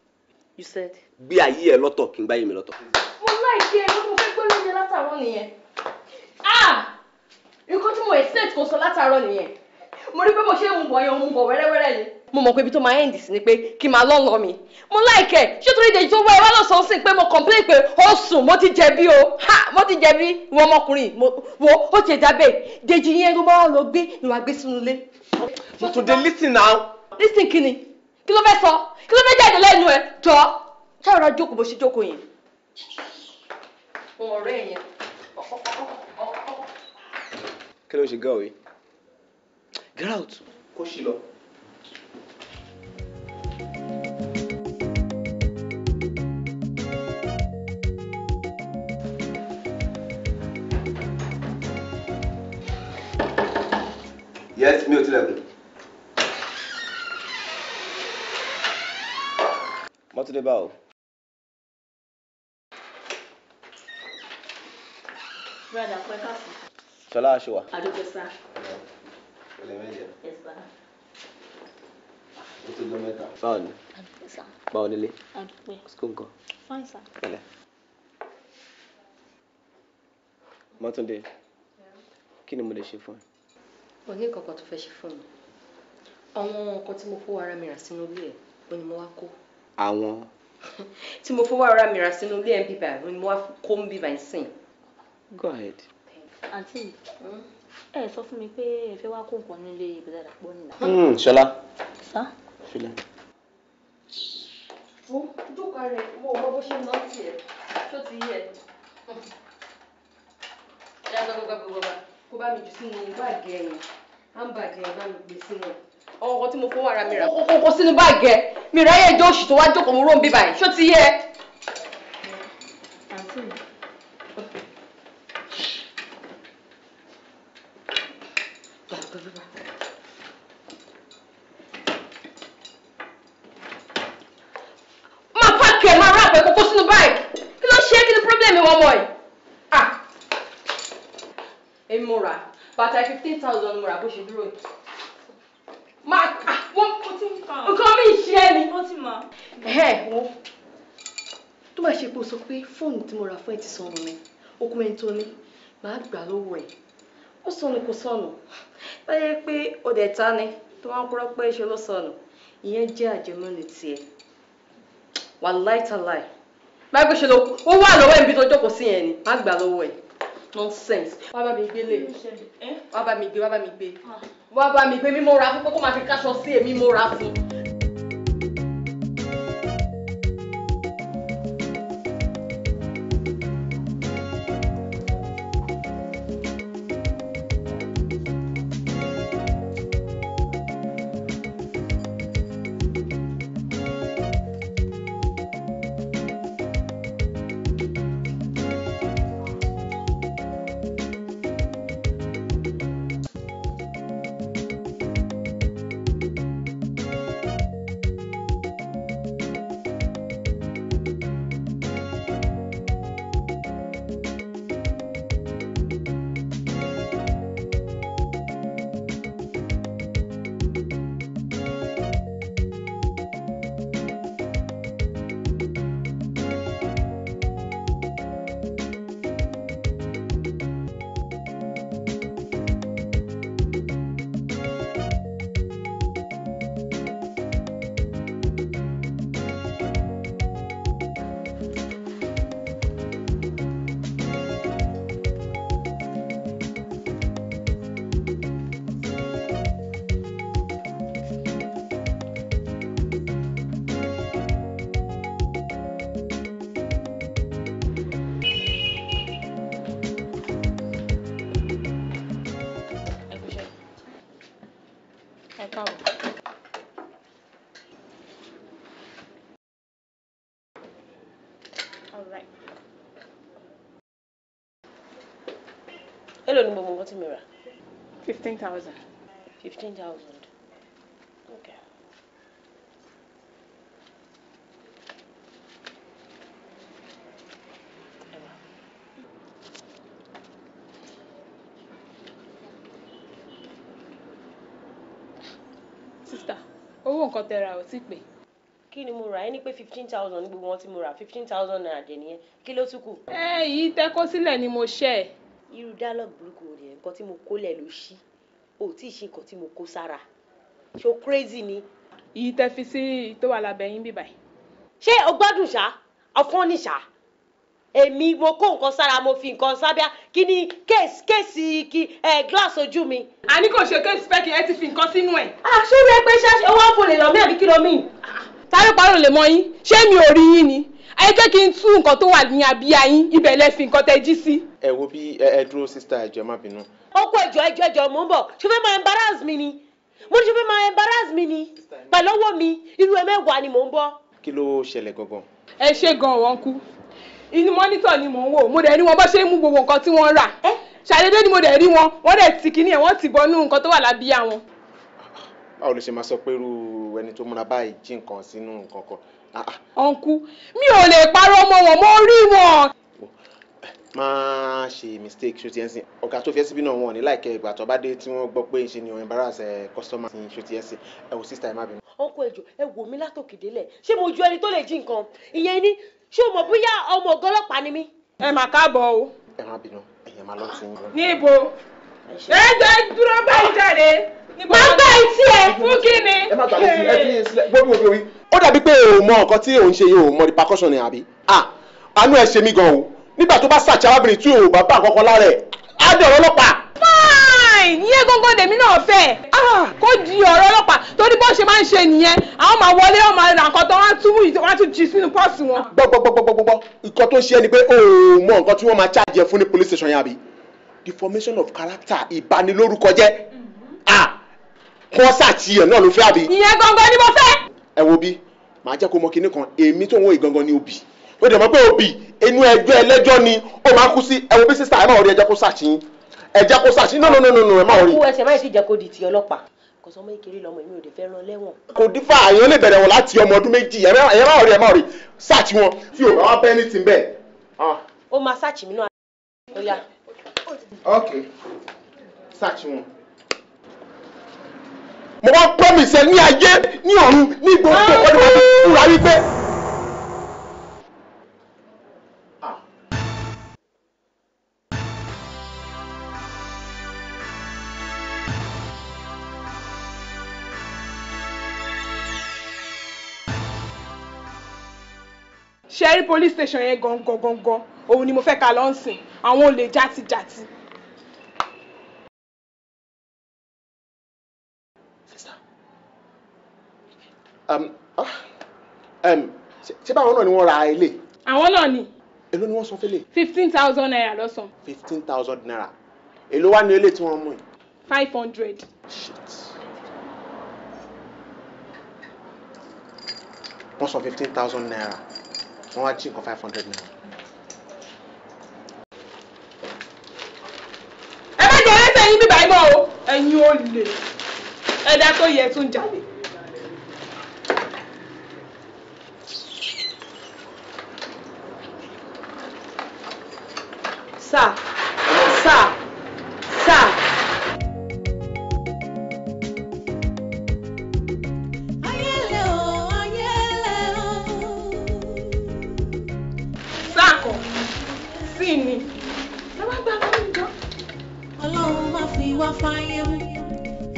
You said. gbé ayé ẹ lọ́tọ̀ kí n gbé ayé mi lọ́tọ̀. mo láìsí ẹ mo fẹ́ gbọ́ lóúnjẹ látàárọ̀ nìyẹn nǹkan tí mo expect kò sọ látàárọ̀ nìyẹn mo rí pé mo ṣe ń mú bọ̀ yẹn mú bọ̀ wẹ́rẹ́wẹ́rẹ́ ni. mo mọ̀ pé ibi tó máa end sí ni pé kí n máa lọ́ mi mo láìkẹ́ ṣé torí Dèjì tó wá ẹ wá lọ́sàn-án sí pé mo complain pé ó sùn mo ti jẹ̀bi o mo ti jẹ̀bi ìwọ ọmọkùnrin wo ó ti dábẹ́ Dèjì yẹn ló bá wà lọ gbé ni wàá gbé sínú ilé. Mọ́túndé listen now. listen kí ni kí ló fẹ́ sọ kí ló fẹ́ jáde lẹ́nu ẹ jọ ṣáà jókòó bó ṣe jókòó yẹn. ọ̀rẹ́ yẹn. kí ló ń ṣe girl yìí get out kó ṣì lọ. yes mi ò tilẹ̀kùn. Mọ́túndé báwo. Brother, pẹ́ káàsì. Ṣọlá aṣọ wa. Àdókè sá. Ẹlẹ́mẹ̀jẹ̀. Yes, sir. Ó tó jọ mẹ́ta. Báwo ni? Àdókè sá. Báwo nílé? Àdókè. School nǹkan. Fine, sir. Pẹ̀lẹ́. Mọ́túndé, kí ni mo lè ṣe fún ẹ? Mo ní nǹkan kan tó fẹ́ ṣe fún mi. Àwọn nǹkan tí mo fowó ara mi rà sínú ilé ẹ̀ ó ní mo wá kó. Àwọn. Tí mo fowó ara mi rà sínú ilé ẹ̀ ń bíbà ó ní mo wá kó ń bíbà ń sìn. Go ahead. Àǹtí, ẹ sọ fún mi pé ẹ fẹ́ wá kó nǹkan nílé ìbílẹ̀ àdàpọ̀ nìyà. Ṣọlá. Sá. Ṣọlá. Mo jókòó rẹ̀ mo mọ bó ṣe ń lọ sí ẹ̀ tó ti yẹ. Ṣé gbàgbàgbàgbà kó bá mi jù sínú báàgì ẹ̀yìn handbag ẹ̀ bá mi gbé sínú ẹ̀. Àwọn nǹkan tí mo fowó ara mi rà kókó sínú báàgì ẹ̀ mi ráyè ẹjọ́ oṣù tó wá jókòó mo rò ń bíbà yìí ṣó ti yẹ. Àǹtí mi. Máa pààkì ẹ̀ máa rà pẹ̀ kókó sínú báàgì kí ló ṣe kí ni problem ìwọ ọmọ yìí. Èmi mo rà bàtà 15,000 mo rà bó ṣe dúró yìí. Nǹkan mi ṣe é ni. Ó ti mọ̀. Wọ́n tó bá ṣe pé o sọ pé fóònù tí mo rà fún ẹ ti sọnù mi okùnrin tó ní màá gbà lọ́wọ́ ẹ̀ ó sọnù kò sọnù báyẹ̀ pé ó dẹ̀ ta ni tó wá ń kúrọ́ pé ṣe ló sọnù ìyẹn jẹ́ àjẹmọ́ni tiẹ̀ wàláì tàláì báyẹ̀ pé ṣe ló ó wà lọ́wọ́ ibi tó jókòó sí yẹn ni màá gbà lọ́wọ́ ẹ̀ nonsense wá bá mi gbé lè wá bá mi gbé mímọ́ ra fún pé kó máa fi káṣọ sí èmi mo ra fún. Èló ni gbogbo nǹkan tí mi rà? 15,000. 15,000. Okay. Sister, owó nǹkan tẹ́ ra ò tí pé. Kí ni mo rà? Ẹ ní pé 15,000 ní gbogbo wọn tí mo rà. 15,000 naira dẹ̀ nìyẹn. Kí ló tún kù? Yìí tẹ́ kó sílẹ̀ ni mo ṣẹ́. Irú dialogue burúkú rẹ̀ nǹkan tí mo kó lẹ̀ ló ṣí. O tí ì ṣe nǹkan tí mo kó sára. Ṣo crazy ni? Yìí tẹ́ fi sí tó wà lábẹ́ yín bíbáyìí. Ṣé o gbádùn ṣá? Ọ̀fọ́n ní ṣá? Èmi mo kó nǹkan sára mo fi nǹkan sábíà kí ni kéèsì glass ojú mi. Àní kò ṣe kéèsì pẹ́kì ẹ ti fi nǹkan sínú ẹ̀. Ṣé o rẹ pé ṣáṣe owó àpò lè lọ mí àbí kí ló mí? Sáré parọ́ lè mọ yín ṣé mi ò rí yín ni ẹ jẹ́ kí n tú nǹkan tó wà ní abíyá yín ibẹ̀ lẹ fi nǹkan tẹ́ jí sí. Ẹ wo bí ẹ dúró sísítà ẹ jọ̀ọ́ má bínú. Ọkọ ẹjọ́ mò ń bọ̀ ṣé fẹ́ máa embarrass mi ni mo ní ṣe fẹ́ máa embarrass mi ni pẹ̀lú owó mi irú ẹ mẹ́wàá ni mò ń bọ̀. Kí ló ṣẹlẹ̀ gangan? Ẹ ṣe gan wọn kú inú mọ́nítọ̀ ni mò ń wò mo dẹ̀ rí wọn bó ṣe ń mú gbogbo nǹkan tí wọ́n rà ṣàdédé ni mo dẹ̀ rí wọn wọ́n dẹ̀ ti kíní ẹ̀ wọ́n ti bọnú nǹkan tó wà lábíyá wọn. Báwo ló ṣe máa sọ pé irú ẹni tó múra báyìí jí nǹkan sínú nǹkan kan? Ọ̀nkú mi ò lè parọ́ mọ́ wọn mo rí wọn. Má ṣe mistake ṣó ti ẹ̀ sìn ọ̀gá tó fi ẹ́ síbí náà wọn ò ní láìkẹ́ ìgbà tó bá dé tí wọ́n gbọ́ pé ṣe ni embarrass customer ti ṣó ti ẹ̀ sìn ẹ wò sísítà ẹ má bínú. Ọkọ ẹjọ́ ẹ wò mí látòkè délẹ̀ ṣé mo ju ẹni tó lè jí nǹkan ìyẹn ni ṣé o mọ̀ bóyá ọmọ ọ̀gá ọlọ́pàá ni mí. Ẹ mà káàbọ̀ o. Ẹ má bínú ẹ̀yẹ̀ máa lọ sí i. Níbo? Ẹ jẹ́ dúró báyìí jáde. Má gbá etí ẹ. Fún kí ni? Ẹ má gbàgbé ẹ fi sílẹ̀ gbórí òbí orí. Ó dàbí pé o mọ nǹkan tí òun ṣe yìí o mọ repercussion ni àbí? Àánú ẹ ṣe mí gan o. Nígbà tó bá ṣàṣà arábìnrin tí o bá bá àkọ́kọ́ lára ẹ̀ á dé ọ̀rọ̀ ọlọ́pàá. Fine! Ìyẹn gangan lèmi náà fẹ́. Kó di ọ̀rọ̀ ọlọ́pàá torí bó ṣe máa ń ṣe nìyẹn. Àwọn máa wọlé wọn máa ra nǹkan tó wọ́n á tún jí sínú pọ́ọ̀sì wọn. Gbọ́ nǹkan tó ṣe ni pé o mọ nǹkan tí wọ́n máa charge ẹ fún ní police station yẹn àbí? Deformation of character ìbanilórúkọ jẹ́. Kọ́ sàtì ẹ̀ náà ló fẹ́ àbí? Ìyẹn gangan ni mo fẹ́. Ẹ wo bí màá jẹ́ kó mọ kinní kan èmi tó ń wo ìgangan ni òbí ó dẹ̀ mọ̀ pé òbí inú ẹjọ́ ẹlẹ́jọ́ ni ó máa kú sí ẹ wo bí sísá ẹ máa rí ẹjẹ́ kó sàtì ẹjẹ́ kó sàtì no ẹ máa rí. Kú ẹsẹ̀ máa ti jẹ́ kó di ti ọlọ́pàá kò sọ ọmọ ìkéré lọmọ èmi ò dé fẹ́ rán lẹ́wọ̀n. Kò dífà àyàn lè bẹ̀rẹ̀ wọn láti ọmọ ọdún méjì ẹ máa rí sàtì wọn tí ò bá wá bẹ́ẹ̀ ní ti bẹ́ẹ̀. Ó máa sàtì mí náà. Ó yá. Ok sàtì wọn. Mo wá promise ẹ ní ayé ní ọ̀run ní gbogbo ọdún wọn fúra wípé. Ṣẹ́rí police station yẹn gangan òun ni mo fẹ́ ká lọ sìn àwọn olè játijàti. Ṣé báwọn náà ni wọ́n ra ilé? Àwọn náà ni. Èló ni wọ́n san fẹ́lẹ̀? 15,000 naira lọ́sàn. 15,000 naira. Èló wá ní ilé tí wọ́n mú yìí? 500. Shit. Wọ́n san 15,000 naira. Wọ́n wá jí nǹkan 500 naira. Ẹ má jẹ́ ẹsẹ̀ yín bíbá ìmọ̀ o. Ẹ̀yin ò lè. Ẹ̀dá tó yẹ tún jáde. Sir. Ọlọ́run má fi wá fáyé mú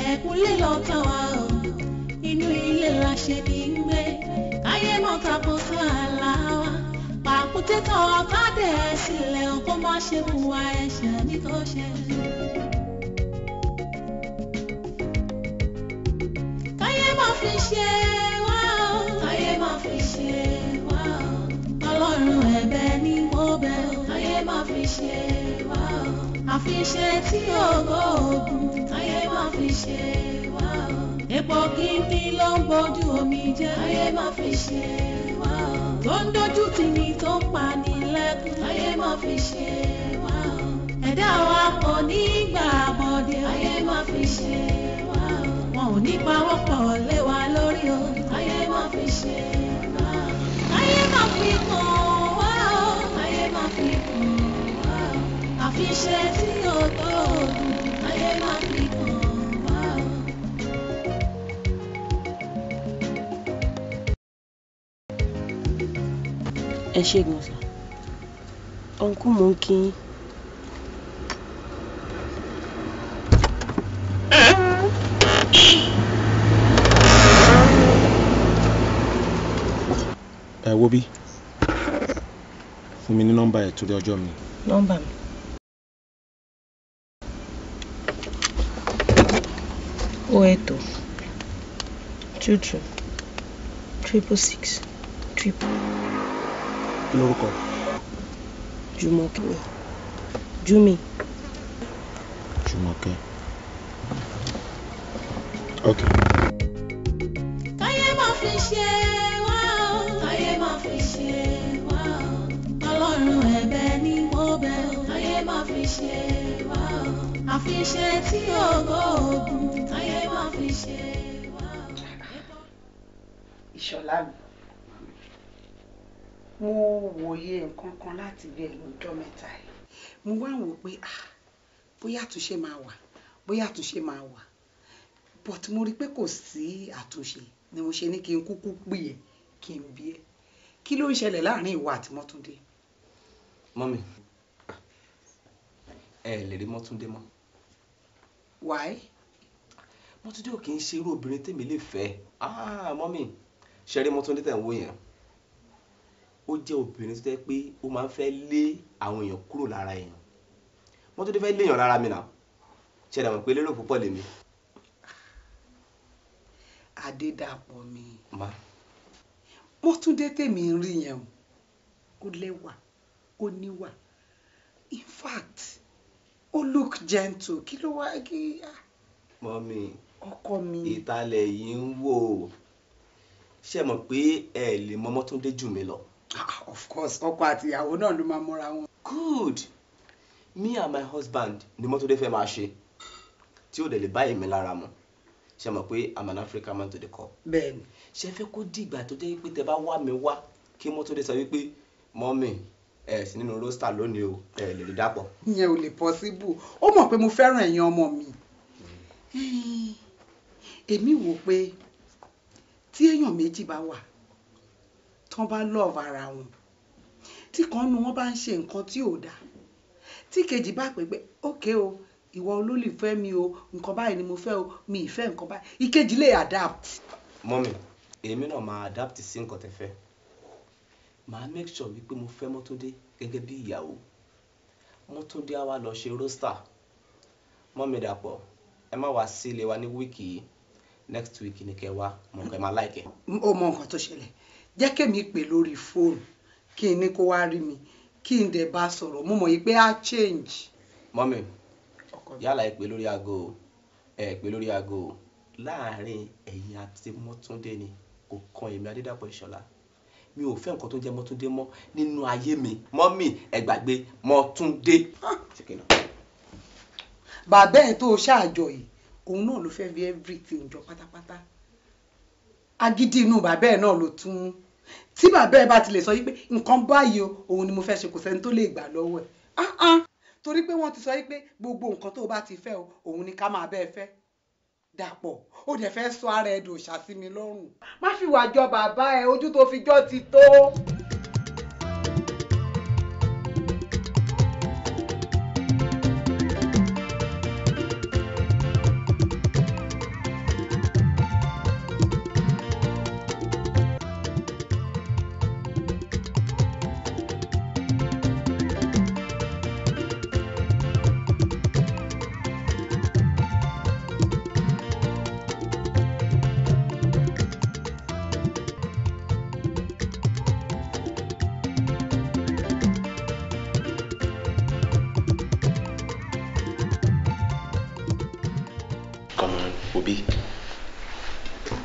ẹ̀kún lè lọ tán wa o inú ilé la ṣe ní gbé káyé mọ́ tako sí àlá wa pàkúté tán ọ̀tá dẹ̀ sílẹ̀ kó má ṣe fún wa ẹ̀ṣẹ̀ ní tó ṣe. káyé má fi ṣe wá o káyé má fi ṣe wá o Ọlọ́run ẹ̀bẹ̀ ni mo bẹ̀ o káyé má fi ṣe wá o àfiṣe tí ògo ògùn káyé má fi ṣe wá o epo kíní ló ń bójú omi jẹ́ káyé má fi ṣe wá o tó ń dojú tì ní tó ń pa ní lẹ́kùn káyé má fi ṣe wá o ẹ̀dá wa kò ní ṣe wá o. Wọn ò ní pawọ́pọ̀ lé wa lórí o. Ayé má fi ṣe wá o. Ayé má fi kàn wá o. Ayé má fi kàn wá o. Àfiṣe tí ò tó òògùn. Ayé má fi kàn wá o. Ẹ ṣé gan sà. Ọ̀nkú mò ń kí yín. Ẹ wo bí fún mi ní nọ́mbà ẹ̀ torí ọjọ́ mi. Nọ́mbà mi. O ètò 22 666 triple. Kí lorúkọ? Jùmọ̀kẹ́. Júmi. Jùmọ̀kẹ́. Ok. Ayé má fi ṣe wá o. Ayé má fi ṣe wá o. Ọlọ́run ẹ̀bẹ̀ ni mo bẹ̀ o. Ayé má fi ṣe wá o. Àfiṣe tí ògo ògùn. Ayé má fi ṣe wá o. Ìṣọ̀lá mi, mo wòye nǹkan kan láti bí ẹnu ọjọ́ mẹ́ta yìí. Mo wá wò pé bóyá àtúnṣe máa wà, bóyá àtúnṣe máa wà. But mo rí pé kò sí àtúnṣe ni mo ṣe ní kí n kúkú pè ẹ́ kí n bí ẹ́. Kí ló ń ṣẹlẹ̀ láàrin ìwọ àti Mọ́túndé? Mọ́mì, ẹ lè rí Mọ́túndé mọ́. Why? Mọ́túndé ò kì í ṣe irú obìnrin tèmi lè fẹ́. Mọ́mì, ṣe rí Mọ́túndé tẹ̀ ń wò yẹn. Ó jẹ́ obìnrin tó jẹ́ pé ó máa ń fẹ́ lé àwọn èèyàn kúrò lára èèyàn. Mọ́túndé fẹ́ léèyàn lára mi náà. Ṣé ẹ mọ̀ pé lérò púpọ̀ lèmi? Adédàpọ̀ mi. Ma. Mọ́túndé tèmi ń rí yẹn ó lẹ́wà, ó níwà. In fact, ó look gentle. Kí ló wá kí? Mọ́mì, ọkọ mi. Ìtàlẹ̀ yìí ń wò. Ṣé ẹ mọ̀ pé ẹ lè mọ Mọ́túndé jù mí lọ? Of course, ọkọ àti ìyàwó náà ló máa mọ́ra wọn. Good. Me and my husband ni Mọ́túndé fẹ́ máa ṣe tí ó dẹ̀ lè bá èmi lára mu. Ṣé mọ̀ pé I'm an African man to the core. Bẹ́ẹ̀ni. Ṣé fẹ́ kó dìgbà tó jẹ́ pé tẹ bá wá mi wá kí Mọ́túndé sọ wípé mọ́mì ẹ sí nínú roster lónìí o ẹ lè rí Dàpọ̀. Ìyẹn ò lè possible. Ó mọ̀ pé mo fẹ́ràn ẹ̀yin ọmọ mi. Èmi wò pé tí èèyàn méjì bá wà tán bá love ara wọn, tí kan nu wọn bá ń ṣe nǹkan tí ò dáa, tí kejì bá pè pé okay o ìwọ olólùfẹ́ mi o nǹkan báyìí ni mo fẹ́ o mi ì fẹ́ nǹkan báyìí, ìkejì lè adapt. Mọ́mì, èmi náà máa adapt sí nǹkan tẹ́ fẹ́. Màá make sure wípé mo fẹ́ Mọ́túndé gẹ́gẹ́ bí ìyàwó. Mọ́túndé á wá lọ ṣe roster. Mọ́mì Dàpọ̀, ẹ má wá sí ilé wa ní wíìkì yìí. Next week ni kẹ́ wá, mo kẹ́ máa like ẹ. Ó mọ nǹkan tó ṣẹlẹ̀. Jẹ́ kémi pè lórí fóònù kí n ní kó wá rí mi kí n dẹ̀ bá sọ̀rọ̀. Mo mọ̀ yìí pé á change. Mọ́mì, yálà ẹ pè lórí aago ẹ pè lórí aago láàárín ẹ̀yin àti Mọ́túndé ni kò kan èmi Adédàpọ̀ Ìṣọ̀lá. Mi ò fẹ́ nǹkan tó jẹ́ Mọ́túndé mọ́ nínú ayé mi. Mọ́mì, ẹ gbàgbé Mọ́túndé. Bàbá ẹ̀ tó ṣáàjọ yìí òun náà ló fẹ́ fi everything jọ pátápátá. Agídí inú bàbá ẹ̀ náà ló tún. Tí bàbá ẹ̀ bá ti lè sọ wípé nǹkan báyìí o òun ni mo fẹ́ ṣe kò sẹ́ni tó lè gbà lọ́wọ́ ẹ̀. Torí pé wọ́n ti sọ wípé gbogbo nǹkan tó bá ti fẹ́ o òun ni ká máa bẹ́ẹ̀ fẹ́. Dàpọ̀ ó dẹ̀ fẹ́ sọ ara ẹ̀ dòṣà sí mi lọ́rùn. Má fi wà jọ bàbá ẹ̀, ojú tó fi jọ ti tó. Obi,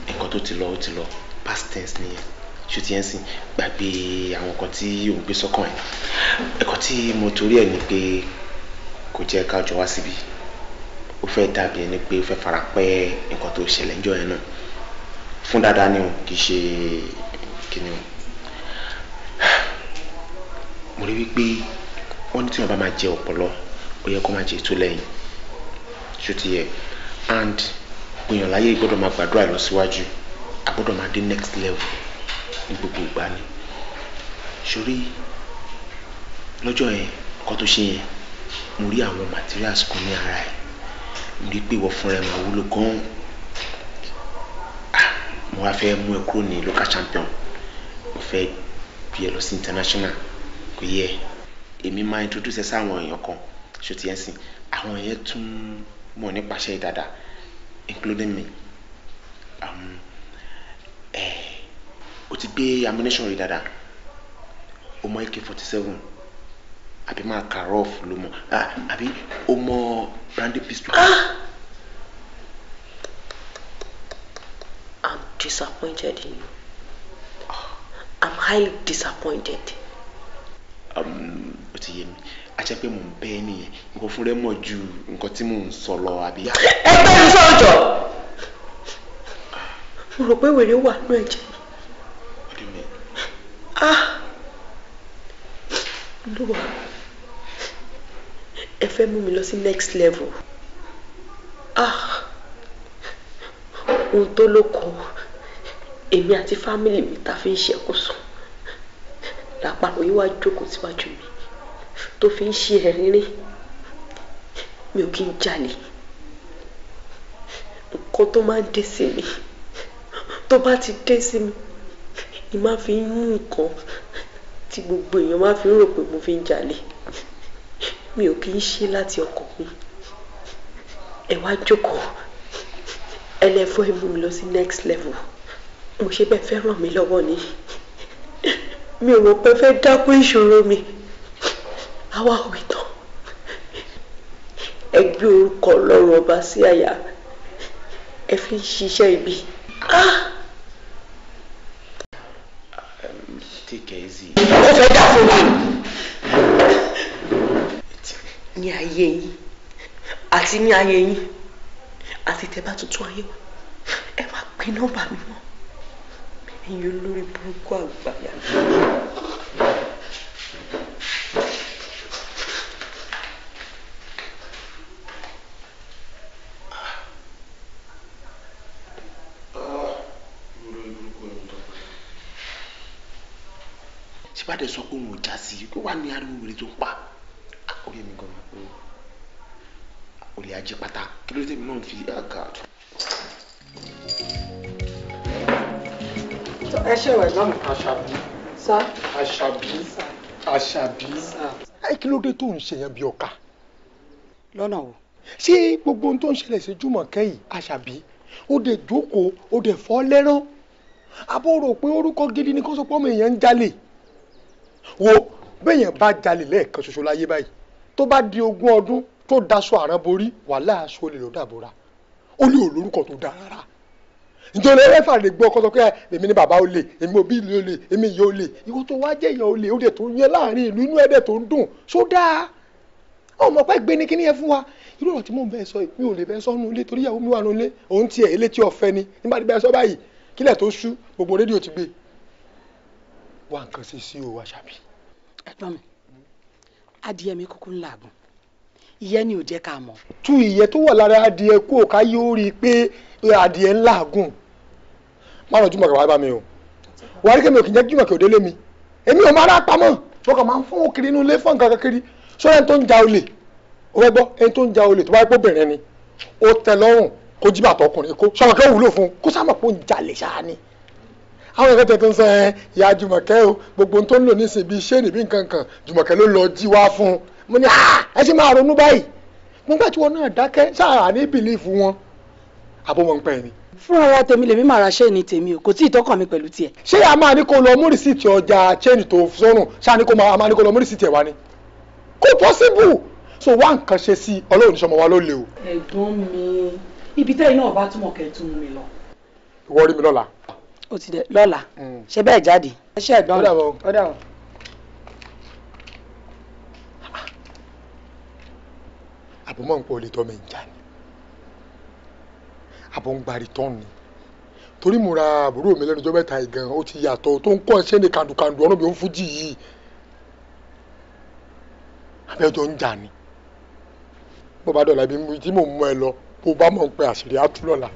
nǹkan tó ti lọ ó ti lọ, past tense nìyẹn. Ṣùtì yẹn sì gbàgbé àwọn nǹkan tí ò ń gbé sọ́kàn ẹ̀. Ẹ̀kọ́ tí mo torí ẹ̀ ni pé kò jẹ́ ká jọ wá síbí. ó fẹ́ dàbí ẹni pé ó fẹ́ fara pẹ́ nǹkan tó ṣẹlẹ̀ níjọ́ yẹn náà fún dáadáa ni o kì í ṣe kíni o. mo rí wípé wọ́n ní tí wọ́n bá máa jẹ ọ̀pọ̀lọ́ ó yẹ kó máa jẹ ètò lẹ́yìn ṣó ti yẹ and gbìyànjú láyé gbọ́dọ̀ máa gbàdúrà lọ síwájú a gbọ́dọ̀ máa dé next level ní gbogbo ìgbà ni sórí lọ́jọ́ yẹn nǹkan tó ṣe yẹn mo rí àwọn materials kan ní ara ẹ̀ mo rí pé ìwọ fúnra ẹ̀ máa wúlò gan-an mo wá fẹ́ mú ẹ kúrò ní local champion mo fẹ́ bí ẹ lọ sí international kò yẹ èmi máa introduce ẹ sáwọn èèyàn kan ṣó ti ẹ sìn àwọn èèyàn tún mọ̀ nípasẹ̀ dáadáa including me o ti gbé ammunition rí dáadáa o mọ AK-47 àbí máa Karov ló mọ àbí o mọ brandy pistol. I'm disappointed in you. I'm highly disappointed. O ti yé mi a jẹ́ pé mò ń bẹ́ ẹ nìyẹn nǹkan fún rẹ mọ̀ ju nǹkan tí mò ń sọ lọ àbí. ẹgbẹ́ mi sọ̀jọ̀ mo rò pé wèrè wà nínú ẹ̀jẹ̀ mi. Olúwa ẹ fẹ́ mú mi lọ sí next level. Ohun tó lóko èmi àti fámìlì mi ta fi ń ṣẹkùsùn lápapọ̀ yìí wá jókòó síwájú mi tó fi ń ṣe ẹ̀rínrín. Mi ò kí ń jalè, nǹkan tó máa ń dé sí mi tó bá ti dé sí mi ni máa fi ń mú nǹkan tí gbogbo èèyàn máa fi ń rò pé mo fi ń jalè. Mi ò kí ń ṣe láti ọkàn mi. Ẹ wá jókòó ẹlẹ́fọ́ ẹ mú mi lọ sí next level. Mo ṣe bẹ́ẹ̀ fẹ́ ràn mí lọ́wọ́ ni. Mi ò rò pé fẹ́ dákún ìṣòro mi. Àwa ò tán. Ẹ gbé orúkọ Ọlọ́run ọba sí àyà. Ẹ fi ń ṣiṣẹ́ ibi. Take it easy. Ó fẹ́ dá fún mi. Ní ayé yín àti ní ayé yín àti tẹ́ bá tuntun ayé wa ẹ máa pè nọ́mbà mi mọ́. Ẹ̀yin olórí burúkú àgbáyà. Tí bá dẹ̀ sọ pé òun ò já sí i kó wà ní ariwo wèrè tó ń pa orí mi gan-an pé olè ajé pátá kí ló dé mi náà fi àgàd. ẹ ṣe wẹ̀ náà. Àṣàbí. Sá. Àṣàbí. Àṣàbí. ẹ kí ló dé tó ń ṣe yẹn bí ọkà. lọ́nà wo. ṣé gbogbo ohun tó ń ṣẹlẹ̀ sí Jùmọ̀kẹ́ yìí Àṣàbí ó dé jókòó ó dé fọ́ lẹ́rán àbọ̀ rò pé orúkọ gidi ni kó sọ pé ọmọ èèyàn ń jalè wo bẹ́yẹn bá jalè lẹ́ẹ̀kan ṣoṣo láyé báyìí tó bá di 20 ọdún tó daṣọ àrán borí wàhálà aṣọ olè ló dàbòrà ó lè olórúkọ tó dáa rárá ìjọba ẹlẹ́fà lè gbọ́ ọkọ sọ pé èmi ni bàbá olè èmi òbí ìlú olè èmi ìyá olè ìwọ tó wá jẹ́ ìyá olè ó dẹ̀ tó yẹn láàrin ìlú inú ẹ̀dẹ̀ tó ń dùn sódà ọmọ pẹ́ gbé ní kíní yẹn fún wa irú ọ̀rọ̀ tí mò ń bẹ́ẹ̀ sọ mi ò lè bẹ́ẹ̀ sọ nulẹ̀ torí ìyàwó mi wà nulẹ̀ òun tiẹ̀ elétí ọ̀fẹ́ ni nígbà tí bẹ́ẹ̀ sọ báyìí kílẹ̀ tó ṣú gbogbo rédíò ti gbé wá nǹkan ṣe sí o Àṣàbí. ẹ̀gbọ́n mi adìẹ mi kúkú ń làágùn ìyẹn ni ò jẹ́ ká mọ̀. tú ìyẹ́ tó wà lára adìẹ kú ò ká yóò rí i pé adìẹ ń làágùn má lọ Jùmọ̀kẹ́ wá bá mi o wàá rí kẹ́mi ò kì í jẹ́ Jùmọ̀kẹ́ òdélé mi èmi ò máa rà pamọ́ fọkàn máa ń fún òkiri inú ilé fún nǹkan kékeré sọ́dọ̀ ẹni tó ń ja olè ó fẹ́ gbọ́ ẹni tó ń ja olè tó bá yẹ kó bẹ̀rẹ̀ ni ó tẹ́ lọ́rùn kó jí bàtọ̀ ọkùnrin kó sọ́mọ kẹ́ wúlò fún kó sábà pé ó ń jalè ṣáá ni àwọn ẹ̀kọ́ tó ń sọ ìyá Jùmọ̀kẹ́ o gbogbo ohun tó ń lò ní ìsìn bíi ṣé níbi nǹkan kan Jùmọ̀kẹ́ ló lọ jí wá fún un mo ní ẹ ṣe máa ronú báyìí nígbà tí wọn náà dákẹ́ sáà ní bìlífù wọn àbọ̀mọ̀ ń pẹ́ ni. fún ara tèmi lèmi máa ra ṣéènì tèmi o kò tí ì tọ́kàn mi pẹ̀lú tiẹ̀. ṣé a máa ní kó lọ mú rìsíìtì ọjà chain tó sọrùn ṣáà ní kó máa ní kó lọ mú rìsíìtì ẹ̀ wá ni kò pọ́síbù so wá nǹkan ṣe sí Ọlọ́run níṣọmọ wa ló le o. ẹ̀gbọ́n mi ibi tẹ́yìn náà bá túmọ̀ kẹ́ tún mi lọ. ìwọ rí mi lọ́la. ó ti dẹ lọ́la ṣe bẹ́ẹ̀ jáde. ẹ ṣe ẹ̀gbọ́n mi ó dà wọ́n. àbúmọ̀ ń pọ̀ olè tọ́ mi ń jà ní àbọ̀ ń gba return ni torí mo ra àbúrò mi lẹ́nu ọjọ́ mẹ́ta ìgàn ó ti yàtọ̀ tó ń kọ́ ṣé ní kàndùkàndù ọ̀nà bí ó ń fújì yìí abẹ́jọ́ ń jà ni bó bá dọ̀la ibi tí mò ń mú ẹ lọ bó bá mọ̀ ń pẹ́ àṣírí á tú lọ́la.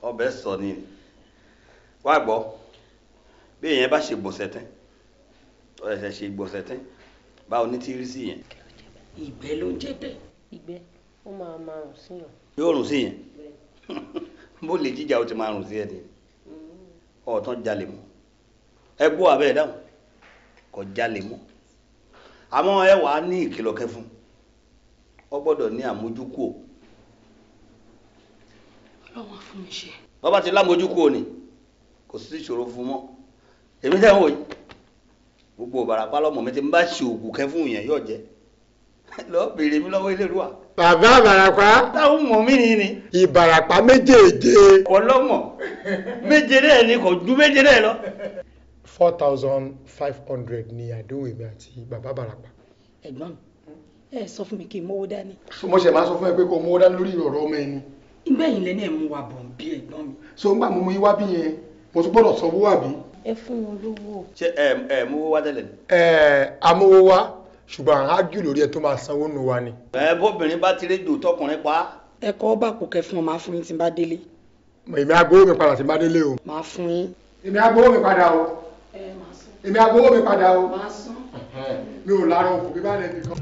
ọbẹ̀ sọ ni wá gbọ́ bí èèyàn bá ṣe gbọ̀nsẹ̀ tán ọ̀rẹ́sẹ̀ ṣe gbọ̀nsẹ̀ tán báwo ní tí rí sí yẹn. ìgbẹ́ ló ń jẹ́ bẹ́ẹ̀. ìgbẹ́ ó máa rùn síyàn. yóò rùn sí yẹn bó lè jíjà ó ti máa rùn sí ẹ ní ọ̀tán jalè mọ́ ẹ gbọ́ abẹ́ ẹ̀ dáhùn kò jalè mọ́ àmọ́ ẹ wàá ní ìkìlọ̀ kẹfún ọ gbọ́dọ̀ ní àmójúkú o. ọlọ́wọ́ fún mi ṣe. bọ́bá ti lámójúkú o ni kò sí ìṣòro fún mọ́ èmi tẹ́ ń wò yìí gbogbo Ìbàràpá lọ́mọ mi ti ń bá ṣe òògùn kẹfún yẹn yóò jẹ́ lọ́ọ́ béèrè mi lọ́wọ́ Elédùà. bàbá Ìbàràpá. táwọn mọ̀ mí ni. Ìbàràpá méjèèje. ọlọ́mọ méje náà ni kò ju méje náà lọ. 4,500 ni àdéhùn èmi àti bàbá Ìbàràpá. ẹ̀gbọ́n ẹ sọ fún mi kí n mówó dání. mo ṣe máa sọ fún ẹ pé kó mówó dání lórí ọ̀rọ̀ ọmọ ẹni. ìgbẹ́yìn lẹ́nu ẹ̀ mú wa bọ̀ bí ẹ̀gbọ́n mi. so ńgbà mo mú yín wá bí yẹn mo tún gbọ́dọ̀ sanwó àbí. ẹ fún wọn lówó. ṣé ẹ mówó wá tẹ́lẹ̀. amówó wá ṣùgbọ́n àágì lórí ẹ tó máa sanwó nù wa ni. bóbìnrin bá ti rédíò tọkùnrin pa. ẹ kọ́ bá kò kẹ́ fún ọ máa fún yín tí n bá délé. èmi agbowó mi padà tí n bá délé o. máa fún yín. èmi agbowó mi padà o. èmi agbowó mi padà o. máa sán. mi ò lára òkú bí bá rẹ̀ nìkan.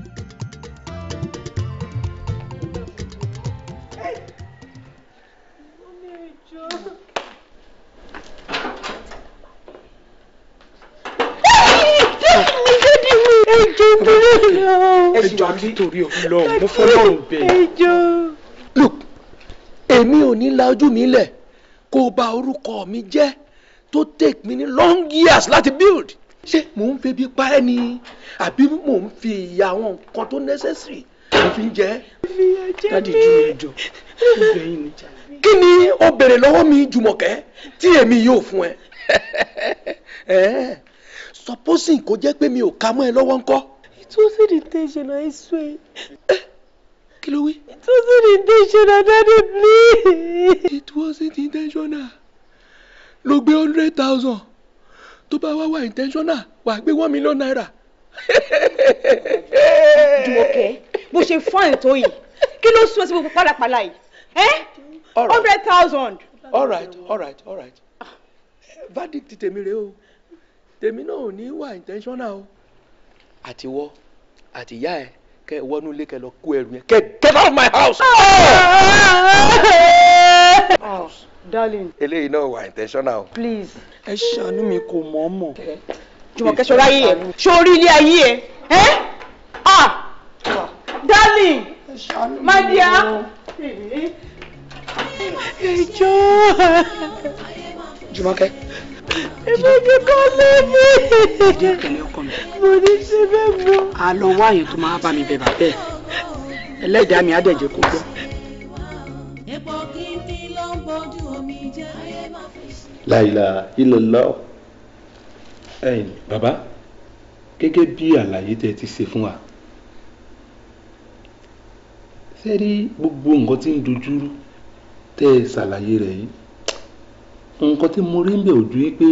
ẹjọ́ nítorí Ọlọ́run mo fọlọ́run bẹ́ẹ̀. look èmi ò ní la ojú mi lẹ̀ kó o bà orúkọ mi jẹ́ tó take mi ní long years láti build ṣé mò ń febi pa ẹ́ ni àbí mò ń fi ìyà àwọn nǹkan tó necessary mo fi ń jẹ. dáàdi dúró ẹjọ́ ó bẹ̀yìn mi jà. kí ni o béèrè lọ́wọ́ mi Jùmọ̀kẹ́ tí èmi yóò fún ẹ. supposing kò jẹ́ pé mi ò ka mọ́ ẹ lọ́wọ́ ńkọ́. It wasn't intentional, I swear. Kí ló wí? It wasn't intentional, Daddy, please. It wasn't intentional. Ló gbé 100,000. Tó bá wá intentional, wà gbé 1 million naira. Jùmọ̀kẹ́, bó ṣe fún ètò yìí, kí ló sún ẹ sí gbogbo pálapàla yìí? 100,000. All right. Verdict tèmi rèé o. Tèmi náà ò ní wà intentional o. Àtiwọ́ àtìyá ẹ kẹ wọnú ilé kẹ lọ kó ẹrù yẹn kẹ get out of my house. Darling. Eléyìí náà wà intentional. Please. Ẹ ṣàánú mi kò mọ̀ mọ̀. Jùmọ̀kẹ́ ṣọlá ayé ẹ̀ ṣorí ilé ayé ẹ̀ darling my dear. Ẹjọ́. Jùmọ̀kẹ́. Ìbọ̀dé kọ́ lé mi. Ìdí ìkẹlẹ̀ ọkọ mi. Mo ní ṣe bẹ́ẹ̀ mọ́. A lọ wá àyè tó máa bá mi bẹ̀ bàbẹ́ ẹ̀. Ẹlẹ́dàá mi á dẹ̀ jẹ́ kó gbọ́. La ilaha illallah. Ẹ̀yin bàbá gẹ́gẹ́ bí àlàyé tẹ́ ti ṣe fún wa. Ṣé rí gbogbo nǹkan tí ń dojúrú tẹ́ ẹ ṣàlàyé rẹ̀ yìí? Nǹkan tí mo rí ń bẹ̀ ojú yìí pé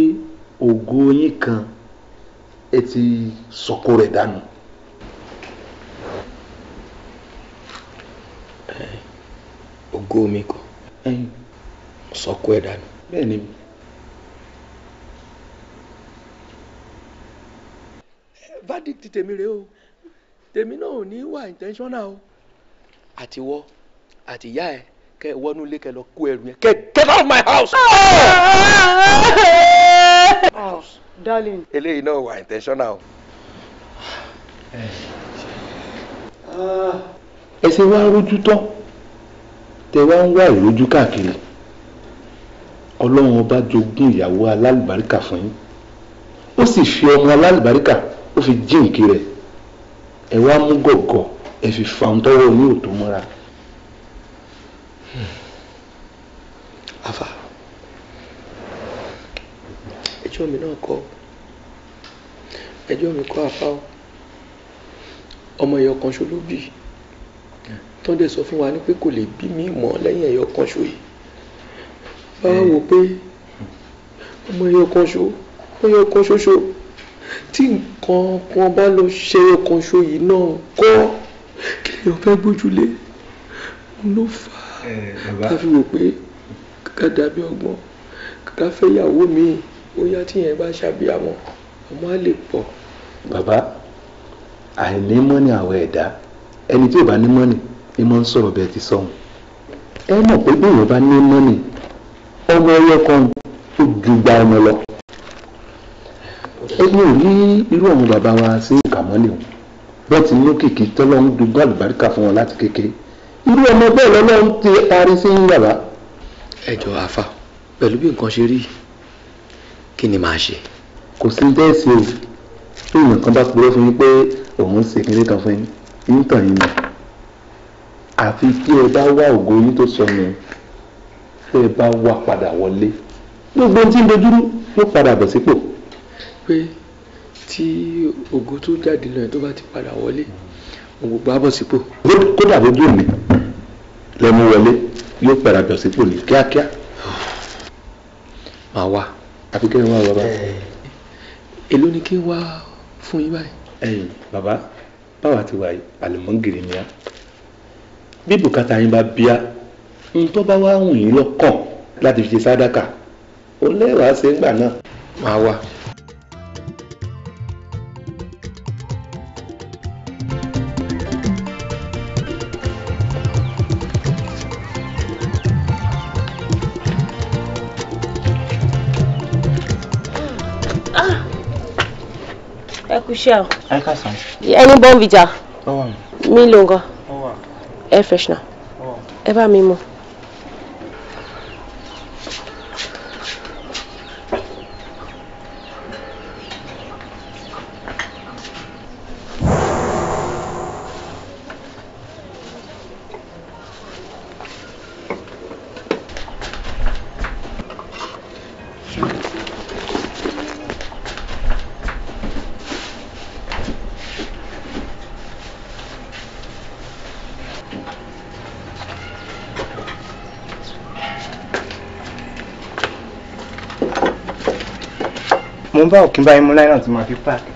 ògo yín kan ẹ ti sọ̀kò rẹ̀ dànù. Ògo mi kan sọ̀kò ẹ̀ dànù. Bẹ́ẹ̀ni. Verdict tèmi rèé o. Tèmi náà ò ní wà intentional o. Àtiwọ́ àtìyá ẹ kẹ wọnú ilé kẹ lọ kó ẹrù yẹn kẹ get out of my house. Darling. Eléyìí náà wà intentional. ẹ ṣe wá rójú tán tẹ wá ń wá ìrójú káàkiri ọlọ́run ọba jogún ìyàwó alálùbáríkà fún yín ó sì fi ọmọ alálùbáríkà ó fi jíǹkí rẹ̀ ẹ wá mú gọ̀gọ̀ ẹ fi fa ohun tọ́wọ́ ní òtó mọ́ra. àfà ẹjọ́ mi náà kọ́ ẹjọ́ mi kọ́ àfà o ọmọ ẹ̀yọ̀ kan ṣo ló bí tọ́ndẹ̀ sọ fún wa ní pé kò lè bí mi mọ́ lẹ́yìn ẹ̀yọ̀ kan ṣo yìí báwa wò pé ọmọ ẹ̀yọ̀ kan ṣoṣo tí nǹkan kan bá lọ ṣe ẹ̀yọ̀ kan ṣo yìí náà kọ́ kí lèèyàn fẹ́ gbójúlé ló fà á ká fi wò pé ká dàbí ọgbọ́n ká fẹ́ ìyàwó mi bóyá tíyẹn bá ṣàbíyamọ ọmọ á lè pọ̀. bàbá àìní mọ́nì àwọn ẹ̀dá ẹni tí ò bá ní mọ́nì ni mo ń sọ̀rọ̀ bẹ́ẹ̀ ti sọ̀hún ẹ mọ̀ pé bí èèyàn bá ní mọ́nì ọmọ ẹyẹ kan ó ju gba ọmọ lọ ẹni ò rí irú àwọn bàbá wa sí ìkàmọ́lẹ̀ o bẹ́ẹ̀ ti ní kìkì tọ́lọ́run dùgbò àlùbáríkà fún wọn láti kékeré irú ọmọ bẹ́ẹ̀ lọ́lọ́run ti parí sí ń bàbá. ẹ jọ àfà pẹ̀lú bí nǹkan ṣe rí kí ni màá ṣe. kò sí bẹ́ẹ̀ sí o bí èèyàn kan bá purọ́ fún yín pé òun ń ṣe kéré kan fún yín ń tàn yín ni àfi tí ẹ bá wá ògo yín tó sọnù tí ẹ bá wá padà wọlé gbogbo ohun tí ń dojúrú yóò padà bọ̀ sípò. pé tí ògo tó jáde lọ yẹn tó bá ti padà wọlé òun gbogbo á bọ̀ sípò. kódà lójú mi lẹ́nu wọlé yóò padà bọ̀ sípò ní kíákíá. màá wá. àfi kí ẹ wá bàbá. èló ni kí n wá fún yín báyìí. ẹ̀yin bàbá báwa ti wà àlùmọ́ngìrì ni á bí bùkátà yín bá bíá ń tó bá wá wùn yín lọ́kàn láti fi ṣe sádàkà ó lẹ́wàá ṣe ń gbà náà. màá wá. ẹ kú iṣẹ́ o. ẹ ká sàn. ẹni bọ́ǹvìjà. ó wà. mi ló ń gan. ó wà. air freshener. ó wà. ẹ bá mi mu. mo ń bá òkín báyìí mú láìnà tí màá fi páàkì.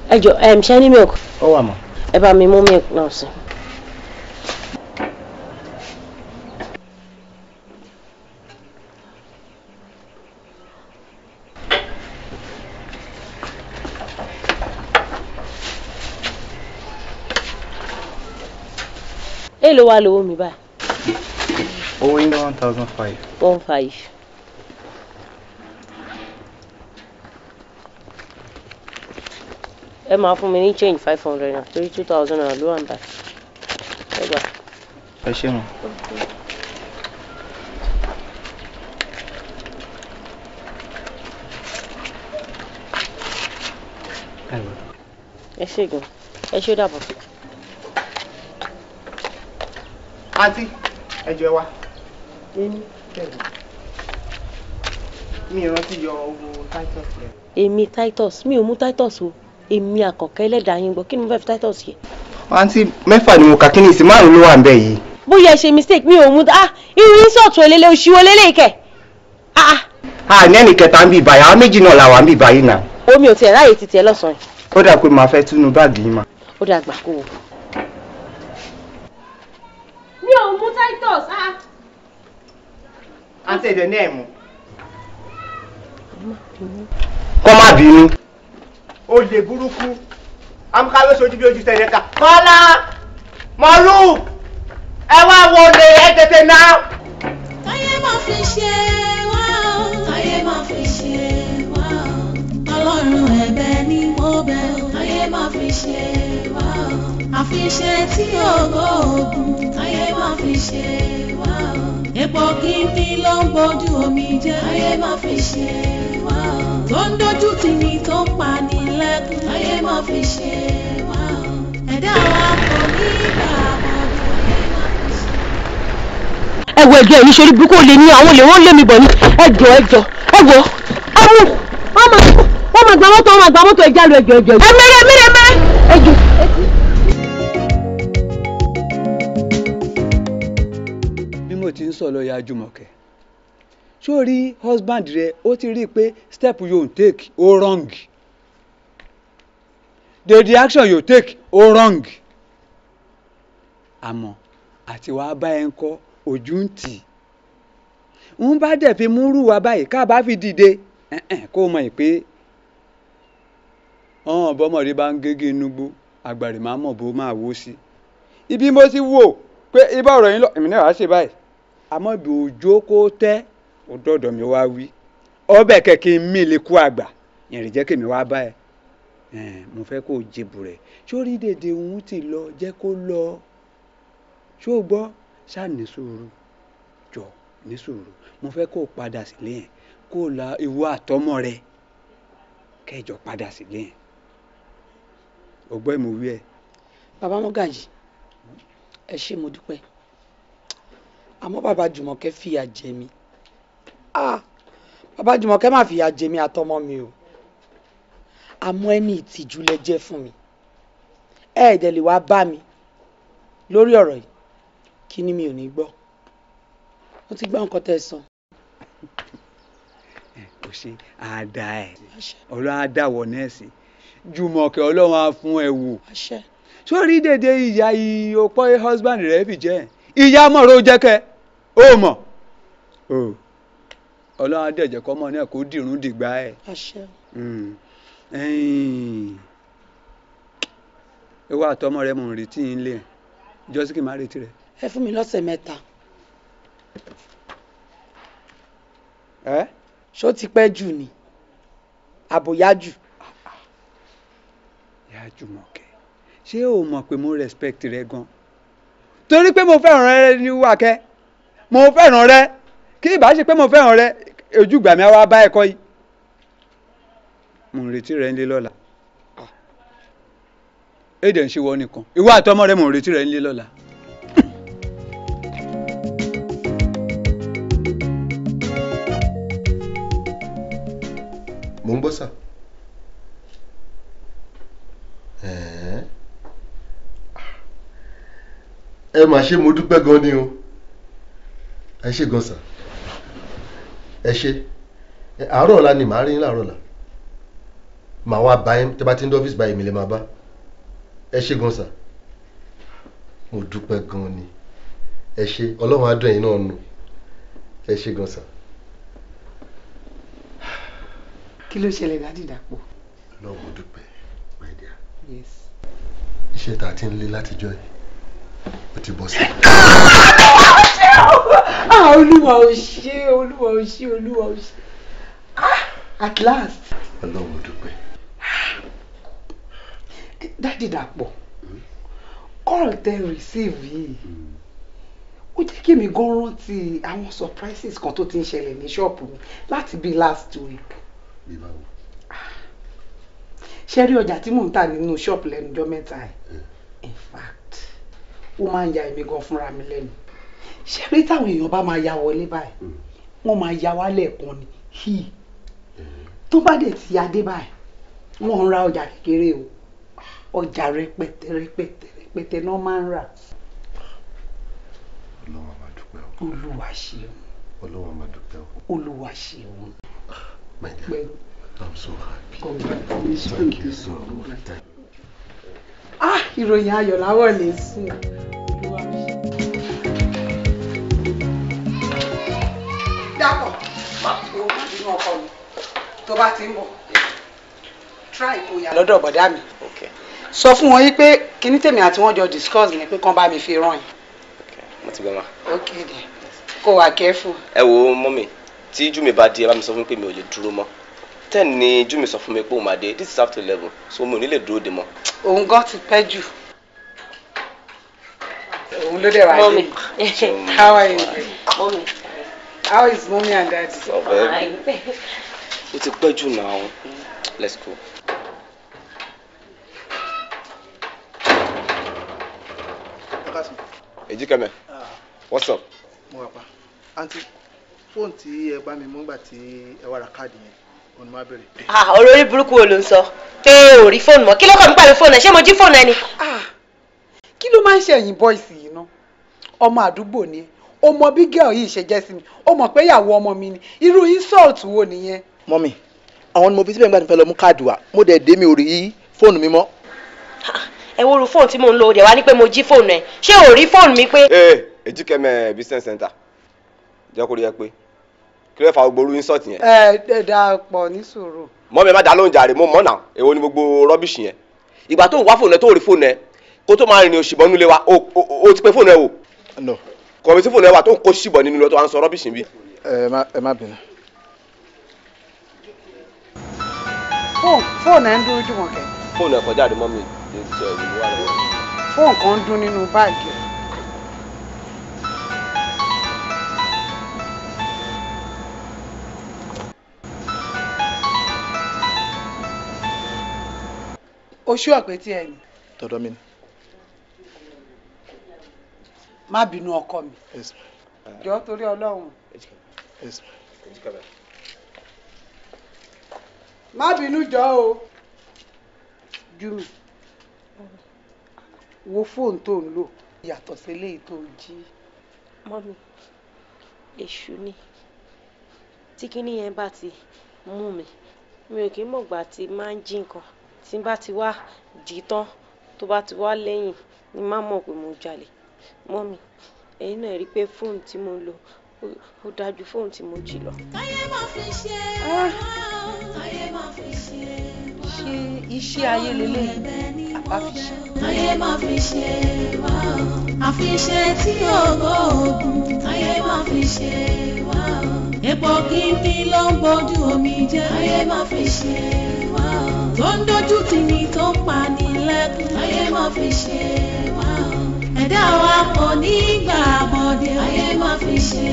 ẹ jọ ṣe ní milk. ó wà mọ́. ẹ bá mi mú milk náà sí. èló wà lówó mi báyìí. owó yín ní 1,500. 1,500. ẹ máa fún mi ní change 500 náà torí 2,000 náà ló wà ń bá ẹ gbà. ẹ ṣé mọ. ẹ ṣé gan ẹ ṣé dàbọ̀. àǹtí ẹ jọ̀ọ́ wá. mi ò rántí yọ owó titus rẹ. èmi titus mi ò mú titus o èmi àkànkẹ́ ẹlẹ́dàá yín gbọ́ kí ni mo fẹ́ fi titus yẹ. àǹtí mẹ́fà ni mo kà kí ni ìsìn márùn-ún ló wà ń bẹ̀ yìí. bóyá ẹ ṣe mistake mi ò mú irú insult olélé òṣìwò lélẹ̀ kẹ̀. ní ẹnì kẹta ń bí ìbàyà àwọn méjì náà làwọn ń bí ìbàyí náà. omi ò tiẹ̀ ráàyè ti tiẹ̀ lọ́sàn-án. ó dà pé màá fẹ́ túnú báàgì yín mà. ó dà gbà kó o. mi ò mú titus. àǹtí ẹ̀dẹ̀ ní ẹ̀mú. kọ́ má bínú. olè burúkú amúká ló ṣojú bí ojú tẹ̀lé ká. kọ́lá Maruf ẹ wá wọlé ẹ tètè náà. táyé máa fi ṣe wá o táyé máa fi ṣe wá o ọlọ́run ẹ̀bẹ̀ ni mo bẹ̀ o táyé máa fi ṣe wá o àfiṣe tí ògo ògùn táyé máa fi ṣe wá o epo kíní ló ń bójú omi jẹ́ táyé máa fi ṣe wá o tó ń dojú tì ní tó ń pa ní lẹ́kùn táyé máa fi ṣe wá o ẹ̀dá wa kò ní ìgbà ẹwọ ẹjọ èmi ṣorí burúkú olè ní àwọn olè wọn lé mi bọ̀ ní ẹjọ ẹwọ ẹmú wọn máa gba mọ́tò ẹjá lu ẹjọ ẹ mẹrẹ ẹjọ. bí mo ti ń sọ̀rọ̀ ya Jùmọ̀kẹ́ sórí husband rẹ ó ti rí i pé step you take ó wrong the reaction you take ó wrong àmọ́ àti wàá bá ẹ ń kọ́ ojú ń tì ń bá dẹ̀ fi múrù wá báyìí ká bá fi dìde kó o mọ̀ pé ọ̀hún bọ́mọ̀dé bá ń gégé inúgbó àgbàrè máa mọ̀ bó máa wó sí ibi mo ti wò pé ibà ọ̀rọ̀ yín lọ èmi náà wá ṣe báyìí àmọ́ ibi òjò kó tẹ́ ó dọ̀dọ̀ mi wá wí ọbẹ̀ kẹ̀kẹ́ mi lè kú àgbà ìrìn jẹ́ kèmi wá bá ẹ mo fẹ́ kó o jèbù rẹ̀ sórí dèdè òun ti lọ jẹ́ kó lọ ṣó o gbọ́ ṣáà ní sùúrù jọ ní sùúrù mo fẹ́ kó o padà sílé yẹn kó o la ìwọ àtọmọ rẹ kẹjọ padà sílé yẹn ọgbọ́n ìmọ̀wé ẹ̀. bàbá Mọ́gàjì ẹ ṣé mo dúpẹ́ àmọ́ bàbá Jùmọ̀kẹ́ fìyà jẹ mí bàbá Jùmọ̀kẹ́ má fìyà jẹ mí àtọmọ mi o àmọ́ ẹni ìtìjú lẹ jẹ́ fún mi ẹ̀ẹ́dẹ̀ lè wá bá mi lórí ọ̀rọ̀ yìí kí ni mi ò ní gbọ́ mo ti gbọ́ nǹkan tẹ́ ẹ sọ. kò ṣe àdá ẹ ọlọ́run á dàwọ̀ nẹ́ẹ̀sì Jùmọ̀kẹ́ ọlọ́run á fún ẹ wò sórí dédé ìyá ọ̀pọ̀ husband rẹ̀ fi jẹ́ ìyá mọ̀rọ̀ jẹ́kẹ́ ó mọ̀ ọlọ́run á dẹ̀jẹ̀ kọ́ mọ́ náà kó dìrún dìgbà ẹ̀. ewu àtọmọ rẹ mò ń retí yín lé ẹ jọ́sí kì í má retí rẹ. ẹ fún mi lọ́sẹ̀ mẹ́ta. ṣó ti pẹ́ jù ni àbòyá jù. Ìyá Jùmọ̀kẹ́ ṣé o mọ̀ pé mo respect rẹ gan torí pé mo fẹ́ràn rẹ ní wákẹ́ mo fẹ́ràn rẹ kí ìbá ṣe pé mo fẹ́ràn rẹ ojúgbà mi á wá bá ẹ̀kọ́ yìí mo ń retí rẹ nílé lọ́la èdè ń ṣe wọ nìkan ìwọ àtọmọ rẹ mo ń retí rẹ nílé lọ́la. mo ń gbọ́ sà. ẹ mà ṣe mo dúpẹ́ gan ni o ẹ ṣe gan sà ẹ ṣe àárọ̀ ọ̀la ni màá rí yín láàárọ̀ ọ̀la màá wá bá yín tẹ́ bá ti ń dé ọ́fíìsì báyìí mi lè máa bá ẹ ṣe gan sà mo dúpẹ́ gan ni ẹ ṣe ọlọ́run á dùn yín náà nù ẹ ṣe gan sà. kí ló ṣẹlẹ̀ Dádì Dàpọ̀. lọ́wọ́ mo dúpẹ́ my dear iṣẹ́ tá a ti ń lé látijọ́ yìí ó ti bọ́ sí. olúwa ò ṣe olúwa ò ṣe olúwa ò ṣe at last. ọlọ́run mo dúpẹ́. Dádì Dàpọ̀ call tẹ receive yìí ó jẹ́ kí èmi gan rántí àwọn surprises kan tó ti ń ṣẹlẹ̀ ní ṣọ́ọ̀bù mi láti bí last week. ṣe rí ọjà tí mò ń tà nínú ṣọ́ọ̀bù lẹ́nu ọjọ́ mẹ́ta ẹ̀ in fact ó máa ń ya èmi gan fúnra mi lẹ́nu ṣe rí táwọn èèyàn bá máa ya wọlé báyìí wọ́n máa ya wá lẹ́ẹ̀kan ni hì tó bá dẹ̀ ti adé báyìí wọ́n ń ra ọjà kékeré o ọjà rẹpẹtẹ rẹpẹtẹ rẹpẹtẹ náà máa ń rà. ọlọ́run máa dúpẹ́ o. olúwa ṣeun. ọlọ́run máa dúpẹ́ o. olúwa ṣeun. my dear I'm so happy. Congratulations. Thank you so much. Ìròyìn ayọ̀ láwọ̀ lè sùn. Dàpọ̀, má wo nínú ọkọ mi. Tó bá ti ń bọ̀, try kó yà lọ́dọ̀ bọ̀dá mi. sọ fún wọn yí pé kíní tèmi àti wọn jọ discuss ni pé kán bá mi fi rán yín. mo ti gbọ́ ma. ok then kó wà careful. ẹ wo mọ́mì tí Júmi bá di ẹ bá mi sọ fún mi pé mi ò lè dúró mọ́ 10 ni Júmi sọ fún mi pé òun máa dé this is after 11 so mo ò ní lè dúró dè mọ́. òun gan ti pẹ́ jù. òun ló dẹ̀ wá dé. how are you? Mommy. How is mommy and daddy? Fine. Ó ti pẹ́ jù now. Let's go. Ejikeme. What's up? Mo wà pa. Aunty, fóònù tí ẹ bá mi mú nígbà tí ẹ wá ra káàdì yẹn, òun máa bẹ̀rẹ̀. Olórí burúkú wo ló ń sọ? Pé ò rí fóònù mọ́. Kí ló kọ́ mi pàlú fóònù ẹ̀? Ṣé mo jí fóònù ẹ ni? Kí ló máa ń ṣe ẹ̀yin bọ́ìsì yìí ná? Ọmọ àdúgbò ni ẹ. O mọ bí girl yìí ṣe jẹ́ sí mi. O mọ̀ pé ìyàwó ọmọ mi ni. Irú insult wo nìyẹn? Mọ́mì, àwọn ni mo fi síbẹ̀ nígbà tí mo fẹ́ lọ mú káàdì wa. Mo dẹ̀ dé mi ò rí fóònù mi mọ́. Ẹ wo ru fóònù tí mò ń lò dẹ̀ wá ní pé mo jí fóònù ẹ̀. Ṣé ò rí fóònù mi pé? Ejikeme business center. Jẹ́ kó rí ẹ pé. Kí ló fà gbogbo orú insult yẹn? Dà pọ̀ ní sùúrù. Mọ́mì má dá lóhùn jàre mo mọ̀ náà. Èwo ni gbogbo rubbish yẹn? Ìgbà tó ń wá fóònù ẹ tó rí fóònù ẹ kó tó máa rìnrìn òṣìbọn nílé wa o ti pe fóònù ẹ wò. No. Kọ̀wé tí fóònù ẹ wà tó ń kó ṣìbọn nínú lọ tó wá ń sọ rubbish bí. Ẹ má bínú. Fóònù ẹ ń dún ojú wọn kẹ. Fóònù ẹ kọjá àdé mọ́mì ní ti ẹ̀ ìlú wà lọ́wọ́. Fóònù kan ń dún nínú báàgì ẹ. Oṣù ọ̀pẹ tí ẹ ní. Tọ̀dọ̀ mi ni. Má bínú ọkọ mi. Jọ̀ọ́ torí Ọlọ́run. Má bínú jọ̀ọ́ o. Júmi. Wo fóònù tó ń lò yàtọ̀ sí eléyìí tó jí. Mọ́mì, èṣù ni. Tí kinní yẹn bá ti mú mi ò kí ń mọ̀gbà tí máa ń jí nǹkan. Tí n bá ti wá dì í tán tó bá ti wá lẹ́yìn ni má mọ̀ pé mo jalè. Mọ́mì, ẹ̀yin náà rí i pé fóònù tí mo lò ó dájú fóònù tí mo jí lọ. Táyé máa fi ṣe táyé máa fi ṣe ṣé iṣẹ́ ayé leléyìí àbáfiṣe. táyé máa fi ṣe àfiṣe tí ògo ògùn táyé máa fi ṣe epo kíní ló ń bójú omi jẹ́ táyé máa fi ṣe tó ń dojú tì ní tó ń pa ní lẹ́kùn táyé máa fi ṣe ẹ̀dá wa kò ní gbà bọ̀dé táyé máa fi ṣe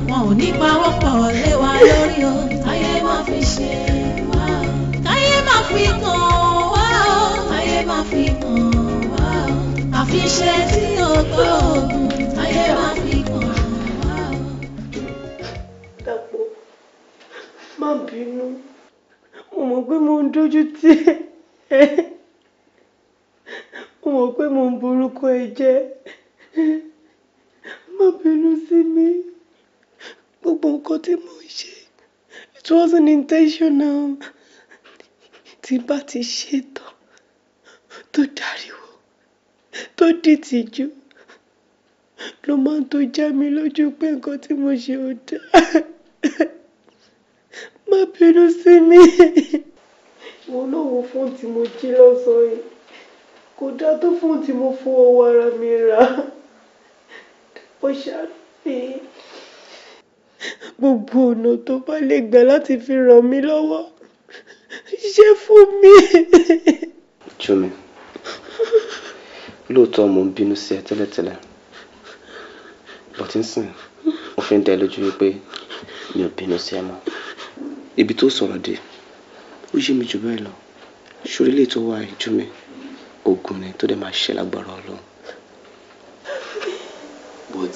wọn ò ní pawọ́pọ̀ lé wa lórí o táyé máa fi ṣe táyé máa fi kàn wá o táyé máa fi kàn wá o àfiṣe tí ògo ògùn táyé máa fi kàn wá o. Dàpọ̀, má bínú, mo mọ̀ pé mo ń dójú tì ẹ́, mo mọ̀ pé mo ń borúkọ ẹ jẹ́, má bínú sí mi, gbogbo nǹkan tí mo ń ṣe, it wasn't intentional, tí bá ti ṣe tán, tó dariwo, tó dìtìjú, ló máa ń tó já mi lójú pé nǹkan tí mo ṣe ò dáa. Má bínú sí mi. Ìwọ náà wo fóònù tí mo jí lọ́sàn-án yìí. Kò dáa tó fóònù tí mo fowó ara mi rà. Dàpọ̀ ṣáàfì. Gbogbo ọ̀nà tó bá lè gbà láti fi ràn mí lọ́wọ́. Ṣe fún mi. Júmi, lóòótọ́ mo ń bínú sí ẹ tẹ́lẹ̀tẹ́lẹ̀. Bọ̀tí ń sìn, mo fi ń dá ẹ lójú wípé mi ò bínú sí ẹ mọ́. Ibi tó sọ̀rọ̀ dé, ó yé mi jù bẹ́ẹ̀ lọ. Ṣorí lè tó wá Júmi, ogun ni tó dẹ̀ máa ṣe lágbára Ọlọ́run. But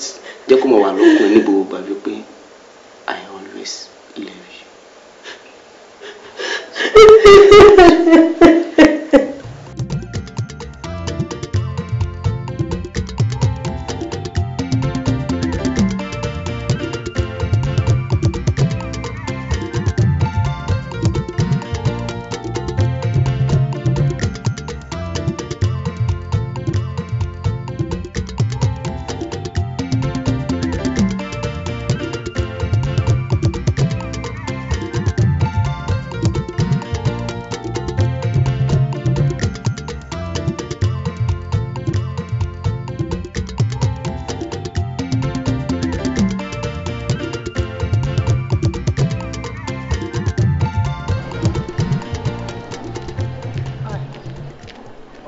jẹ́ kó mọ̀ wà lọ́kùnrin ní gbogbo ìgbà wípé I always love you.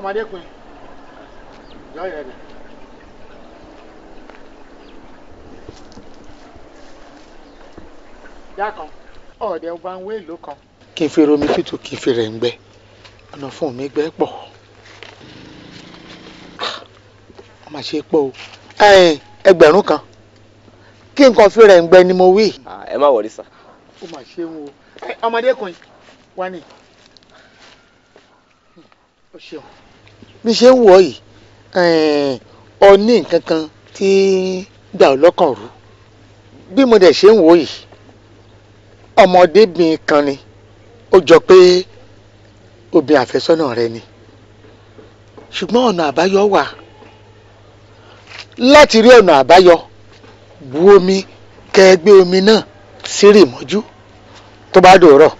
ọmọdékùnrin yọ ìrẹ dà. yá kan ọ̀ọ́dẹ ọgbà ń wé ìlú kan. kí n fi romi tútù kí n fi rẹ̀ ń gbẹ ọ̀nà fún mi gbẹ pọ̀ ọ máa ṣe pọ̀ o ẹgbẹ̀rún kan kí nǹkan fi rẹ̀ ń gbẹ ni mo wí. ẹ má wọrí sà. ó mà ṣe ń wo ọmọdékùnrin wá ní. ó ṣeun. bí ṣe ń wọ̀ yìí ọ ní nǹkan kan tí dà ọ́ lọ́kàn rú bí mo dẹ̀ ṣe ń wò yìí ọmọdébìnrin kan ni ó jọ pé obìnrin àfẹ́sọ́nà rẹ ni ṣùgbọ́n ọ̀nà àbáyọ wà láti rí ọ̀nà àbáyọ bu omi kẹgbẹ́ omi náà sírì mọ́jú tó bá dòrọ̀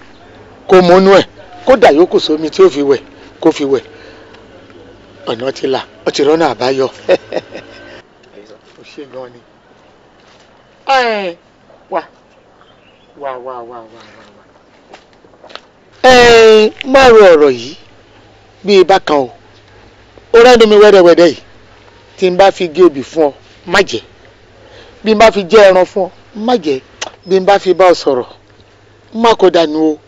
kó múnú ẹ̀ kó dà yókù sómi tí ó fi wẹ̀ kó fi wẹ̀ ọ̀nà ti là ó ti rọ́nà àbáyọ. ó ṣe gan ni. wà. má ro ọ̀rọ̀ yìí bíi bákan o ó rẹ́nu mi wẹ́dẹ́wẹ́dẹ́ yìí tí n bá fi gé obì fún ọ má jẹ́ bí n bá fi jẹ́ ẹran fún ọ má jẹ́ bí n bá fi bá ọ sọ̀rọ̀ má kó dànù o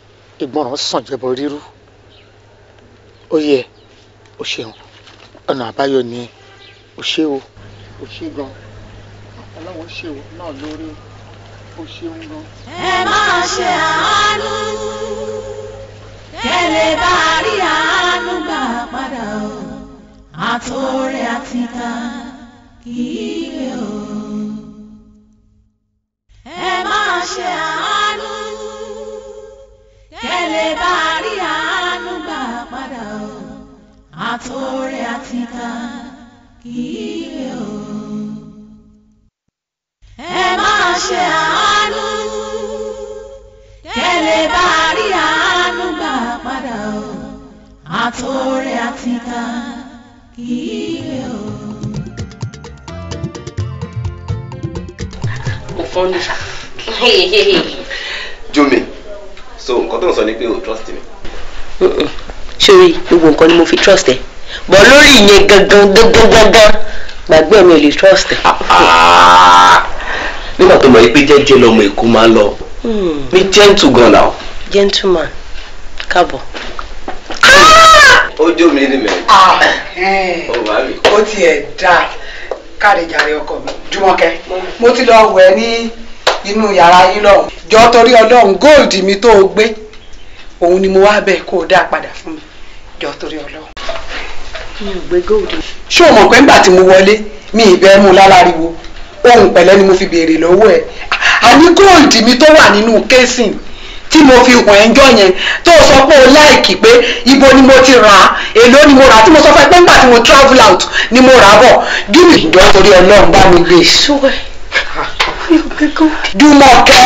ìgbọràn sàn jẹbọ rírú ó yẹ ó ṣeun ọ̀nà àbáyọ ni ó ṣe o ó ṣe gan ọlọ́run ṣe o náà lórí ó ṣeun gan. ẹ máa ṣe àánú kẹ́lẹ́ bá rí àánú gbà padà o àtòrè àtìká kì í lè o. ẹ máa ṣe àánú kẹ́lẹ́ bá rí àánú gbà padà o àtòrè àtìká kì í lè o. ẹ máa ṣe àánú kẹ́lẹ́ bá rí àánú gbà padà o àtòrè àtìká kì í lè o. mo fọ́n ní. Jumi, so nǹkan tó ń sọ ni pé o trust me. ṣòrí gbogbo nǹkan ni mo fi trust ẹ bọ́ lórí ìyẹn gangan gbàgbé mi ò lè trust ẹ. nígbà tó mọ̀ yí pé jẹ́jẹ́ lọmọ èkó máa ń lọ ní gentle gan now. gentleman káàbọ̀. ojú mi ni mẹ́rin. ó tiẹ̀ dá káàdìjàre ọkọ mi Jùmọ̀kẹ́ mo ti lọ wẹ̀ ní inú yàrá yín lọ́hùn jọ torí ọlọ́run gold mi tó o gbé òun ni mo wá bẹ̀ kó o dá padà fún mi jọ torí ọlọ́run. mi ò gbé gold. ṣé o mọ̀ pé nígbà tí mo wọlé mi ìbẹ́ mú láláriwo ohun pẹ̀lẹ́ ni mo fi béèrè lọ́wọ́ ẹ̀ àní gold mi tó wà nínú kẹ́sìn tí mo fi hàn ẹjọ́ yẹn tó sọ pé o láìkì pé ibo ni mo ti rà á èló ni mo rà á tí mo sọ fún ẹ pé nígbà tí mo travel out ni mo rà á bọ̀ gíwì ìjọ torí ọlọ́run bá mi gbé. Jùmọ̀kẹ́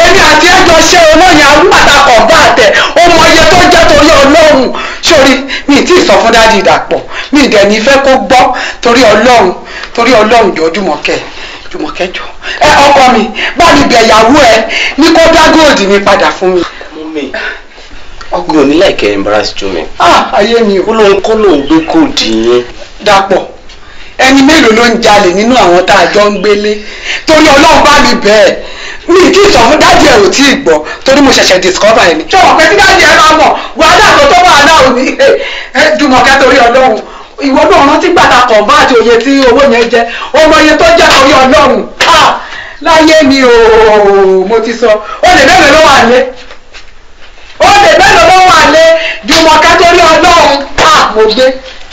èmi àti ẹjọ́ ṣe olóyin arúgbàtà kan bá àtẹ ó mọ iye tó jẹ́ torí ọlọ́run sórí mi ì tí ì sọ fún dádì Ìdàpọ̀ mi ì dẹ̀ ní fẹ́ kó gbọ́ torí ọlọ́run jọ Jùmọ̀kẹ́ jọ ọkọ mi bá mi bẹ̀ ìyàwó ẹ ní kó dá góòdì mi padà fún mi. Mummy mi ò ní láìkẹ́ embarrass Jumi. ayé mi ò. ó lóun kọ́ lóun gbé kóòdì yẹn. Dàpọ̀ ẹni mélòó ló ń jalè nínú àwọn tá a jọ ń gbélé torí ọlọ́run bá mi bẹ̀ ẹ́ mi kì í sọ fún dájú ẹ̀ ò tí ì gbọ́ torí mo ṣẹ̀ṣẹ̀ discover ẹ̀ ni. ṣọwọ́ pé tí dájú ẹ̀ máa mọ̀ wàhálà tó wà náà ò ní Jùmọ̀kẹ́ torí ọlọ́run ìwọ náà rántí gbàtà kan bá àti òye tí owó yẹn jẹ ọmọ iye tó jẹ torí ọlọ́run láyé mi ò mo ti sọ ó lè mélòó ló wà lé Jùmọ̀kẹ́ torí ọlọ́run mo gbé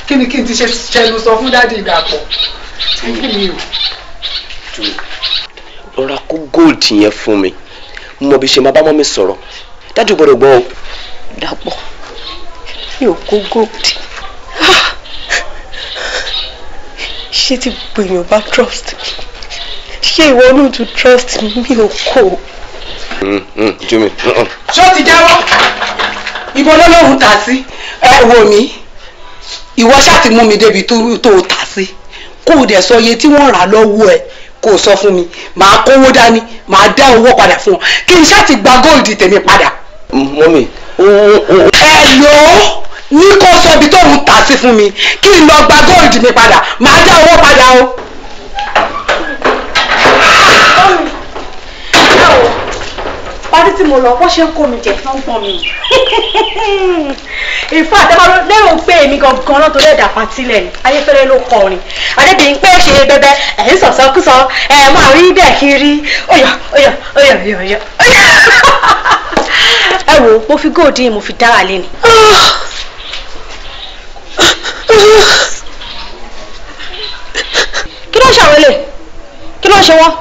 kí ni kí n ti ṣẹnu sọ fún dádì Ìdàpọ̀ kí ni o. lọ́ra kó gold yẹn fún mi mo mọ bí ṣe máa bá mọ́ mi sọ̀rọ̀ dájú gbọ́dọ̀ gbọ́ o. Dàpọ̀ mi ò kó gold ṣé tí gbìyànjú bá trust ṣé ìwọ náà tún trust mi ò kó. Jumi. ṣé ó ti jẹ́wọ́ ibo lọ́lọ́run tà sí ẹ wò mí ìwọ ṣáà ti mú mi débi tó tà sí kó o dẹ̀ sọ iye tí wọ́n rà lọ́wọ́ ẹ kó o sọ fún mi màá kówó dání màá dá owó padà fún ọ kí n ṣáà ti gba góòlù tèmi padà. Mummy. ẹ lò ó ní kó sọ ibi tóun tà sí fún mi kí n lọ gba góòlù mi padà màá dá owó padà o. pátí tí mo lọ bó ṣe ń kó mi jẹ fún pọn mi ìfọ àtẹwà lérò pé èmi gangan náà torí ẹ̀dà pàtílẹ̀ ni ayéfẹ́lẹ́ ló kọrin adébíyí pé ṣe bẹbẹ ẹ̀yìn sọ̀sọ́kúsọ máa rí bẹ́ẹ̀ kiri óyà ẹ wo mo fi góòdì mo fi dára lé ni. kí ló ń ṣàwọlé kí ló ń ṣe wọ́n.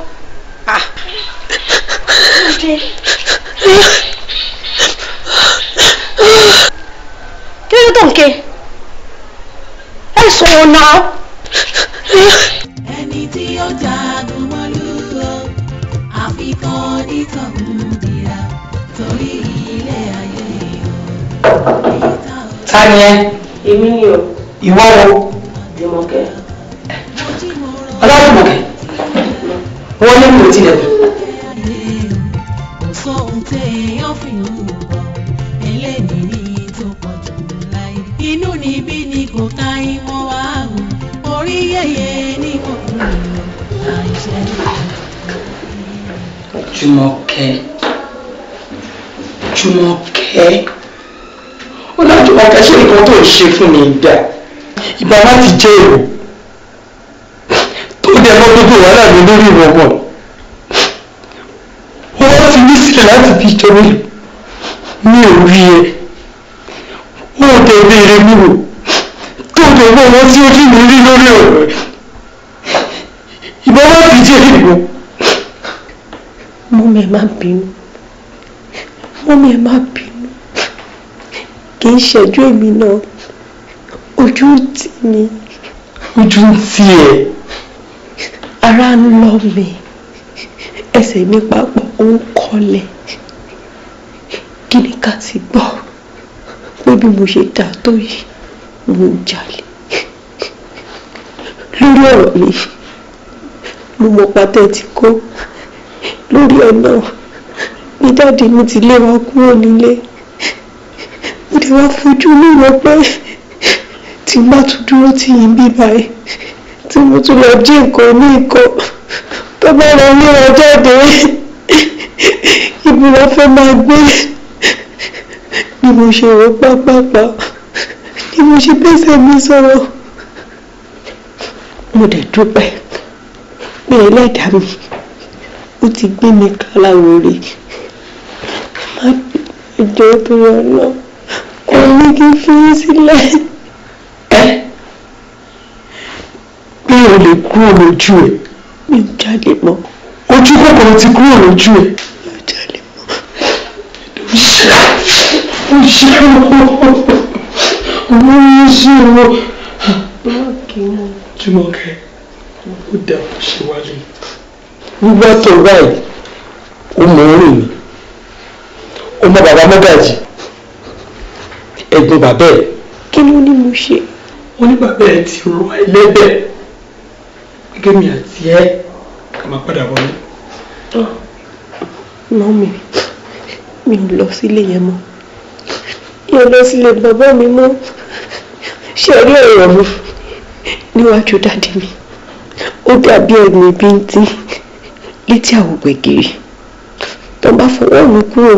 kí ló tó ń ké ẹ sọ̀rọ̀ náà. ẹni tí ó jagun mọ́lú o àfikún onítọ̀hún dira torí ilé ayé o. ta ni ẹ. èmi ni o. ìwọ o. Jùmọ̀kẹ́. Ọlọ́jùmọ̀kẹ́ wọ́n ní kò tilẹ̀ kù. sóhun téèyàn fi ń bọ̀ eléyìí ní tó pọ̀ jù láyé inú níbí ni kò ká ìmọ̀ wá hù orí yẹ̀yẹ́ ní kò kúrò àìṣe. Jùmọ̀kẹ́ Ọlọ́jùmọ̀kẹ́ ṣe nǹkan tó ń ṣe fún mi dà ìbá má ti jẹ́ èrò tó dẹ̀ mọ́ gbogbo wàhálà mi lórí ìrọ̀mọ́ wọ́n fi mí sílẹ̀ láti fi jọ mi ò rí ẹ wọ́n ò tẹ̀ béèrè mi wò tó dẹ̀ wọ́n wọ́n tí ojú mi rí lórí ọ̀rọ̀ ìbá má ti jẹ́ èrò. Mọ́mí ẹ má bínú mọ́mí ẹ má bínú kì í ṣẹ́jú èmi náà ojú ń tì mí. Ojú ń tì ẹ́. Ara ń lọ mi ẹsẹ̀ mi papọ̀ ó ń kọ́lẹ̀ kí ni ká ti gbọ́ pé bí mo ṣe dà tó yìí mo ń jalè lórí ọ̀rọ̀ mi mo mọ pátẹ́ tí kó lórí ẹ̀ náà ní dáàdi mi ti lé wa kúrò nílé mo dé wá fojú mi wọ pé tí má tún dúró tí yìí bí báyìí tí mo tún lọ jí nǹkan ní nǹkan tó bá lọ ní ọ jáde ibi wọn fẹ́ máa gbé ni mo ṣe rò pápápá ni mo ṣe bẹ́sẹ̀ mi sọ̀rọ̀ mo dẹ̀ dúpẹ́ pé ẹlẹ́dàá mi ó ti gbé mi káláwo rè má ìjọ tó yọ náà kò ní kí n fi í sílẹ̀. Pé o lè kúrò lójú ẹ̀. Mi ò jáde mọ́. Ojú kòkòrò ti kúrò lójú ẹ̀. Mi ò jáde mọ́. Ó ṣe Jùmọ̀kẹ́ ó dà ó ṣe wálé. Nígbà tó báyìí ó mọ̀ ọ́n rìn ní. Ó mọ bàbá Mọ́gàjì. Ẹ̀gbọ́n bàbá ẹ̀. Kí ló ní mo ṣe? Wọ́n ní bàbá ẹ̀ ti rọ ẹlẹ́bẹ̀. Gẹ́gẹ́ mi àti ẹ̀ ká máa padà wọlé. Mọ́mì mi ò lọ sílé yẹn mọ́. Mi ò lọ sílé bàbá mi mọ́. Ṣé ẹ rí ọ̀rọ̀ mi níwájú dáàdì mi? Ó dàbí ẹ̀gbìn bíntín létí àwògbẹ̀gìrì. Tó bá fọwọ́ mi kúrò,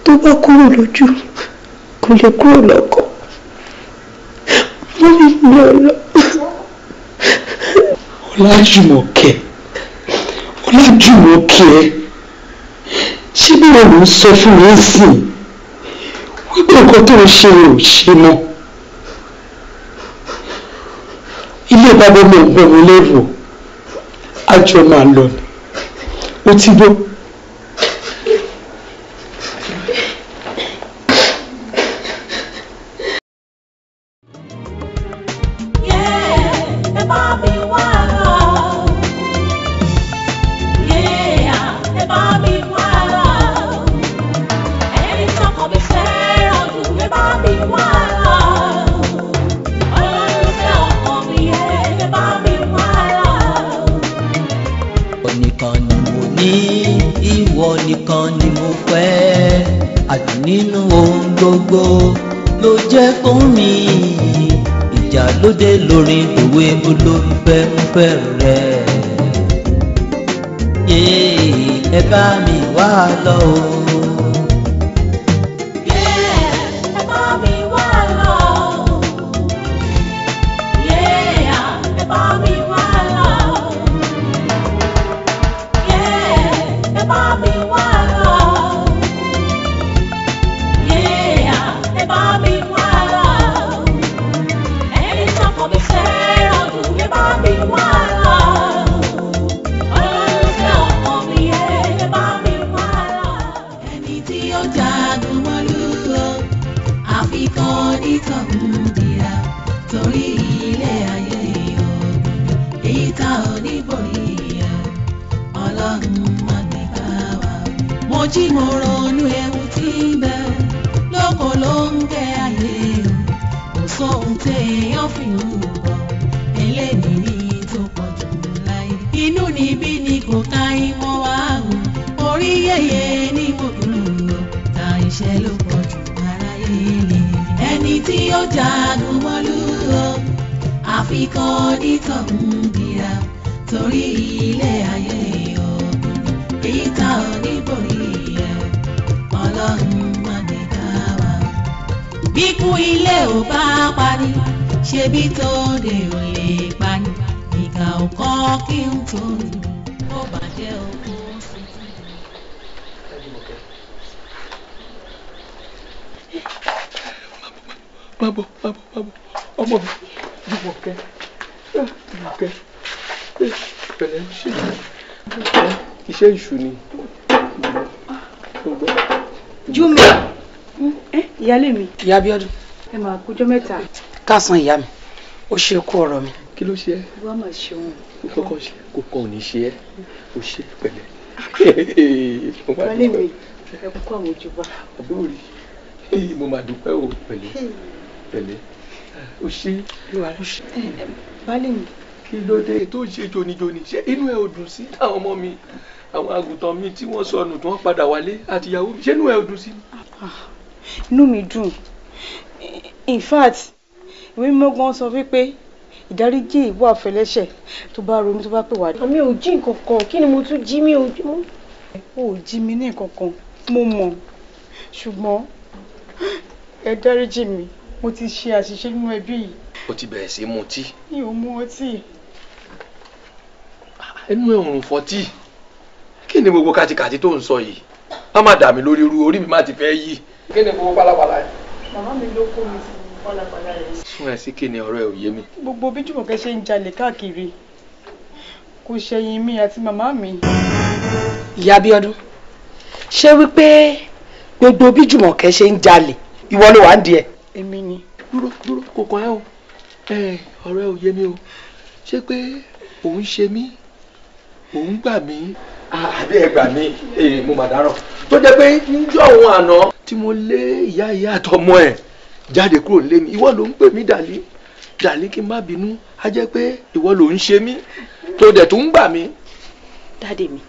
tó bá kúrò lójú, kò lè kúrò lọ́kàn. Mọ́mì mi ò lọ. Ọlájùmọ̀kẹ́ ṣé bí wọn ló ń sọ fún mi sìn wípé nǹkan tó ń ṣe ò ṣe mọ́ ilé bàbá mi ò gbọ́ mi lẹ́rù àjọ máa lọ ni ó ti gbọ́. Nìkan ni mo fẹ́ àdùn nínú ohun gbogbo ló jẹ́ fún mi ìjà lóde lórí òwe olólùfẹ́ ń fẹ́ rẹ̀ ẹ bá mi wá lọ o. Torí ilé ayé ọ̀gbìn èyí tá ò ní borí ẹ̀ ọlọ́run má gbé bá wa. Mo jí mo ronú ewu tí ń bẹ lóko ló ń gbé ayé o kò sóhun téèyàn fi ń bọ̀ eléyìí ní tó pọ̀ jù láyé. Inú níbí ni kò ká ìmọ̀ wá o orí yẹyẹ ní gbogbo ta iṣẹ́ ló pọ̀ jù aráyé ni ẹni tí ó jagun mọ́lú àfikún onítọ̀hún bíra torí ilé ayé ọ̀gbìn èyí tá ò ní borí ẹ̀ ọlọ́run má gbé bá wa. Bíkún ilé ò bá parí ṣebí tó dé ò lè pani ìkà ò kọ́ kí n tó ó bàjẹ́ òkun sí. Bábọ̀ ọmọ mi Jùmọ̀kẹ́ pẹ̀lẹ́ iṣẹ́ ìṣù ni. Júmi ìyálé mi. Ìyá Abíọ́dún. Ẹ máa kújọ́ mẹ́ta. Káàsán ìyá mi ó ṣe kú ọ̀rọ̀ mi. Kí ló ṣe ẹ́? Wọ́n máa ṣe òun. Kókó ṣe kókó ò ní ṣe ẹ́ ó ṣe pẹ̀lẹ́. Ìyálé mi ẹ kúkú àwọn ojúbà. Àbúrò mo máa dúpẹ́ o pẹ̀lẹ́ ó ṣe. Baálé mi. Kí ló dé tó ń ṣe jonijoni ṣé inú ẹ ò dùn sí àwọn ọmọ mi àwọn àgùntàn mi tí wọ́n sọnù tí wọ́n padà wálé àti ìyàwó mi ṣé inú ẹ ò dùn sí. Inú mi dùn in fact ìwé mímọ́ gan sọ wípé ìdáríjì ìwà fẹlẹ́ṣẹ̀ tó bá ronú tó bá pè wá. Àmì ò jí nǹkan kan kí ni mo tún jí mi ò jí mọ́. O ò jí mi ní nǹkan kan mo mọ̀ ṣùgbọ́n ẹ dáríjì mi mo ti ṣe àṣìṣe nínú ẹbí yìí. O ti bẹ̀rẹ̀ sí mutí. Mi ò mu ọtí. Ẹnu ẹ̀ òrùn fọtí kí ni gbogbo kàtìkàtì tó ń sọ yìí má má dà mí lórí irú orí mi má ti fẹ́ yí. Kí ni gbogbo pálapàla yìí. Màmá mi ló kó mi sí pálapàla rẹ̀. Fún ẹ sí kí ni ọ̀rọ̀ ẹ ò yé mi. Gbogbo bí Jùmọ̀kẹ́ ṣe ń jalè káàkiri kò ṣẹ̀yìn mi àti màmá mi. Ìyá Abíọ́dún ṣé wípé gbogbo bí Jùmọ̀kẹ́ ṣe ń jalè ìwọ ló wà ń di ẹ. Èmi ni. Dúró kò kàn ẹ́ o ọ̀rọ̀ ẹ ò yé mi o ṣé pé òun ṣe mí òun gbà mí àbí ẹ gbà mí mo mà dáràn tó jẹ́ pé níjọ́ òun àná tí mo lé ìyá àtọmọ ẹ̀ jáde kúrò nílé mi ìwọ ló ń pè mí dàlí kí n má bínú á jẹ́ pé ìwọ ló ń ṣe mí tó dẹ̀ tó ń gbà mí. Dáde mi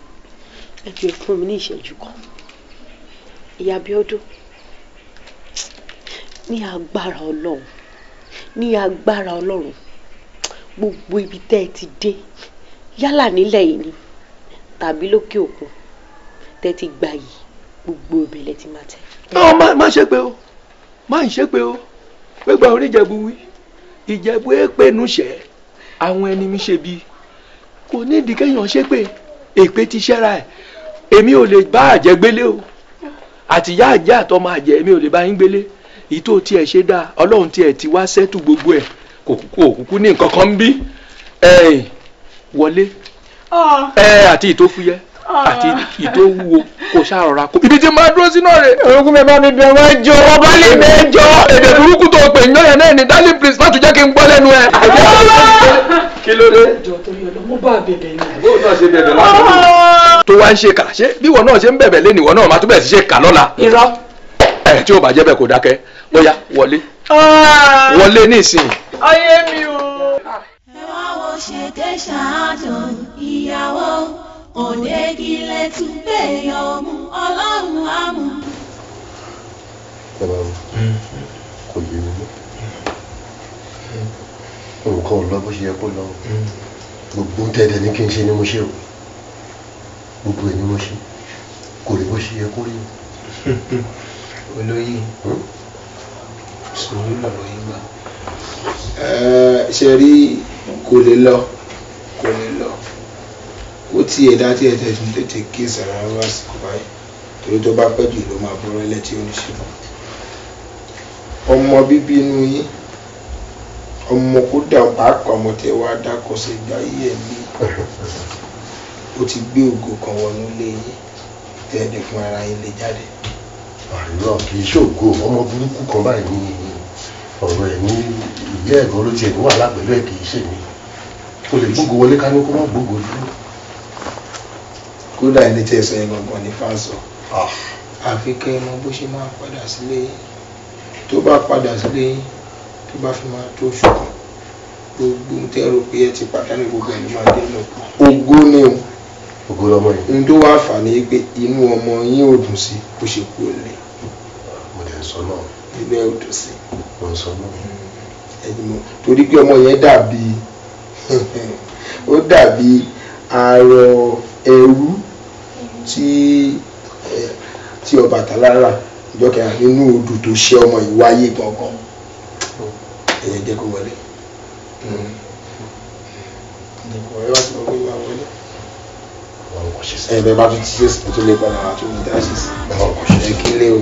ẹ jẹ́ fún mi ní ìṣẹ́jú kan. Ìyá Abíọ́dún ní agbára Ọlọ́run gbogbo ibi tẹ́ ẹ ti dé yálà nílẹ̀ yìí ni tàbí lókè òkun tẹ́ ti gbà yìí gbogbo ìbẹ̀lẹ̀ ti máa tẹ̀. má ṣe pé o má ń ṣe pé o gbégbá oníjẹ̀bú wí ìjẹ̀bú èpè nùṣẹ́ àwọn ẹni mi ṣe bí kò ní ìdí kéèyàn ṣe pé èpè ti ṣẹ́ra ẹ̀ èmi ò lè bá àjẹ́ gbélé o àti ìyá àjẹ́ àtọmọ àjẹ́ èmi ò lè bá yín gbélé èyí tó tiẹ̀ ṣe dáa ọlọ́run tiẹ̀ ti wá sẹ́tù gbogbo ẹ̀ kò kúkú ní nǹkan kan ń bí wọlé àti ìtófúyẹ́ àti ìtówúwo kò ṣàrọ̀ra kó ibi tí máa dúró sínú rẹ̀. orúkú mi bá mi bẹ̀ wọ́n jọ ọba lè mẹ́jọ èdè burúkú tó pè ń yọ̀yàn náà ní darling please má tún jẹ́ kí n gbọ́ lẹ́nu ẹ̀. kí ló dé. ìjọ torí ọ̀dọ́ mo bá bẹ̀bẹ̀ ni. bó náà ṣe bẹ̀bẹ̀ lásán. tó wá ń ṣe kà ṣé bí ìwọ náà ṣe ń bẹ̀bẹ̀ lé nìwọ náà má tún bẹ̀ sí ṣe kà lọ́la. irọ́. tí ò bá jẹ́ bẹ́ẹ̀ kò dákẹ́ ó yá wọlé nísìnyí. ayé mi o. ẹ wá wo ṣèké ṣáájú ìyàwó òde kílẹ̀ tún gbèyàn mú ọlọ́run á mú. kò yé mi mọ́ nǹkan ò lọ bó ṣe yẹ kó lọ gbogbo tẹ́tẹ́ ní kí n ṣe ni mo ṣe o gbogbo ẹ̀ ni mo ṣe kò rí bó ṣe yẹ kó rí o. olóyè sùúrù lọ̀rọ̀ yìí gbà ṣe rí kò lè lọ ó tí ẹ̀dá tí ẹ̀dá tún tètè kí ìsàrà wá sìkò báyìí torí tó bá pẹ́ jù ló máa bọ́rọ̀ ilẹ̀ tí ó ń ṣe ọmọ bíbí inú yín ọmọ kó dà pàápàá ọmọ tẹ wá dákọ sí ìgbà yìí ẹ̀ ní ó ti gbé ògo kan wọnú ilé yín tẹ́ẹ̀dẹ̀ fún ara yín lè jáde. àìrọ̀ kì í ṣògo ọmọ burúkú kan báyìí ní ọ̀rọ̀ ẹ̀ ní ìyá ẹ̀gbọ́n ló tiẹ̀ ní wàhálà pẹ̀lú ẹ̀ kì í ṣèmi kò lè gbógo wọlé ká ní kó má gbógo dúró. kódà ẹni tí ẹ sọ yẹn gangan ní fáṣọ àfi kẹ́ ẹ mọ bó ṣe máa padà sílé yín tó bá padà sílé yín tó bá fi máa tó oṣù kan gbogbo tẹ́ rò pé ẹ ti pàdánù gbogbo ẹ̀ ló máa dé lọ. ògo ni o ògo lọmọ yìí. ohun tó wá fà ní pé inú ọmọ yín ò dùn sí bó ṣe kú lè. mo lè sọ náà. ibẹ̀ ò dùn sí. mo ń sọ náà. ẹni mo torí pé ọmọ yẹn dàbí ó dàbí arọ ẹrú tí Ọbàtálá rà ìjọkẹ́ nínú odò tó ṣe ọmọ yìí wáyé gangan ẹ̀yẹ jẹ́ kó wọlé ẹ̀bẹ̀ bá tún ti ṣe sí tó lè padà wá tó ní dáṣì sí ẹ̀ kí lé o.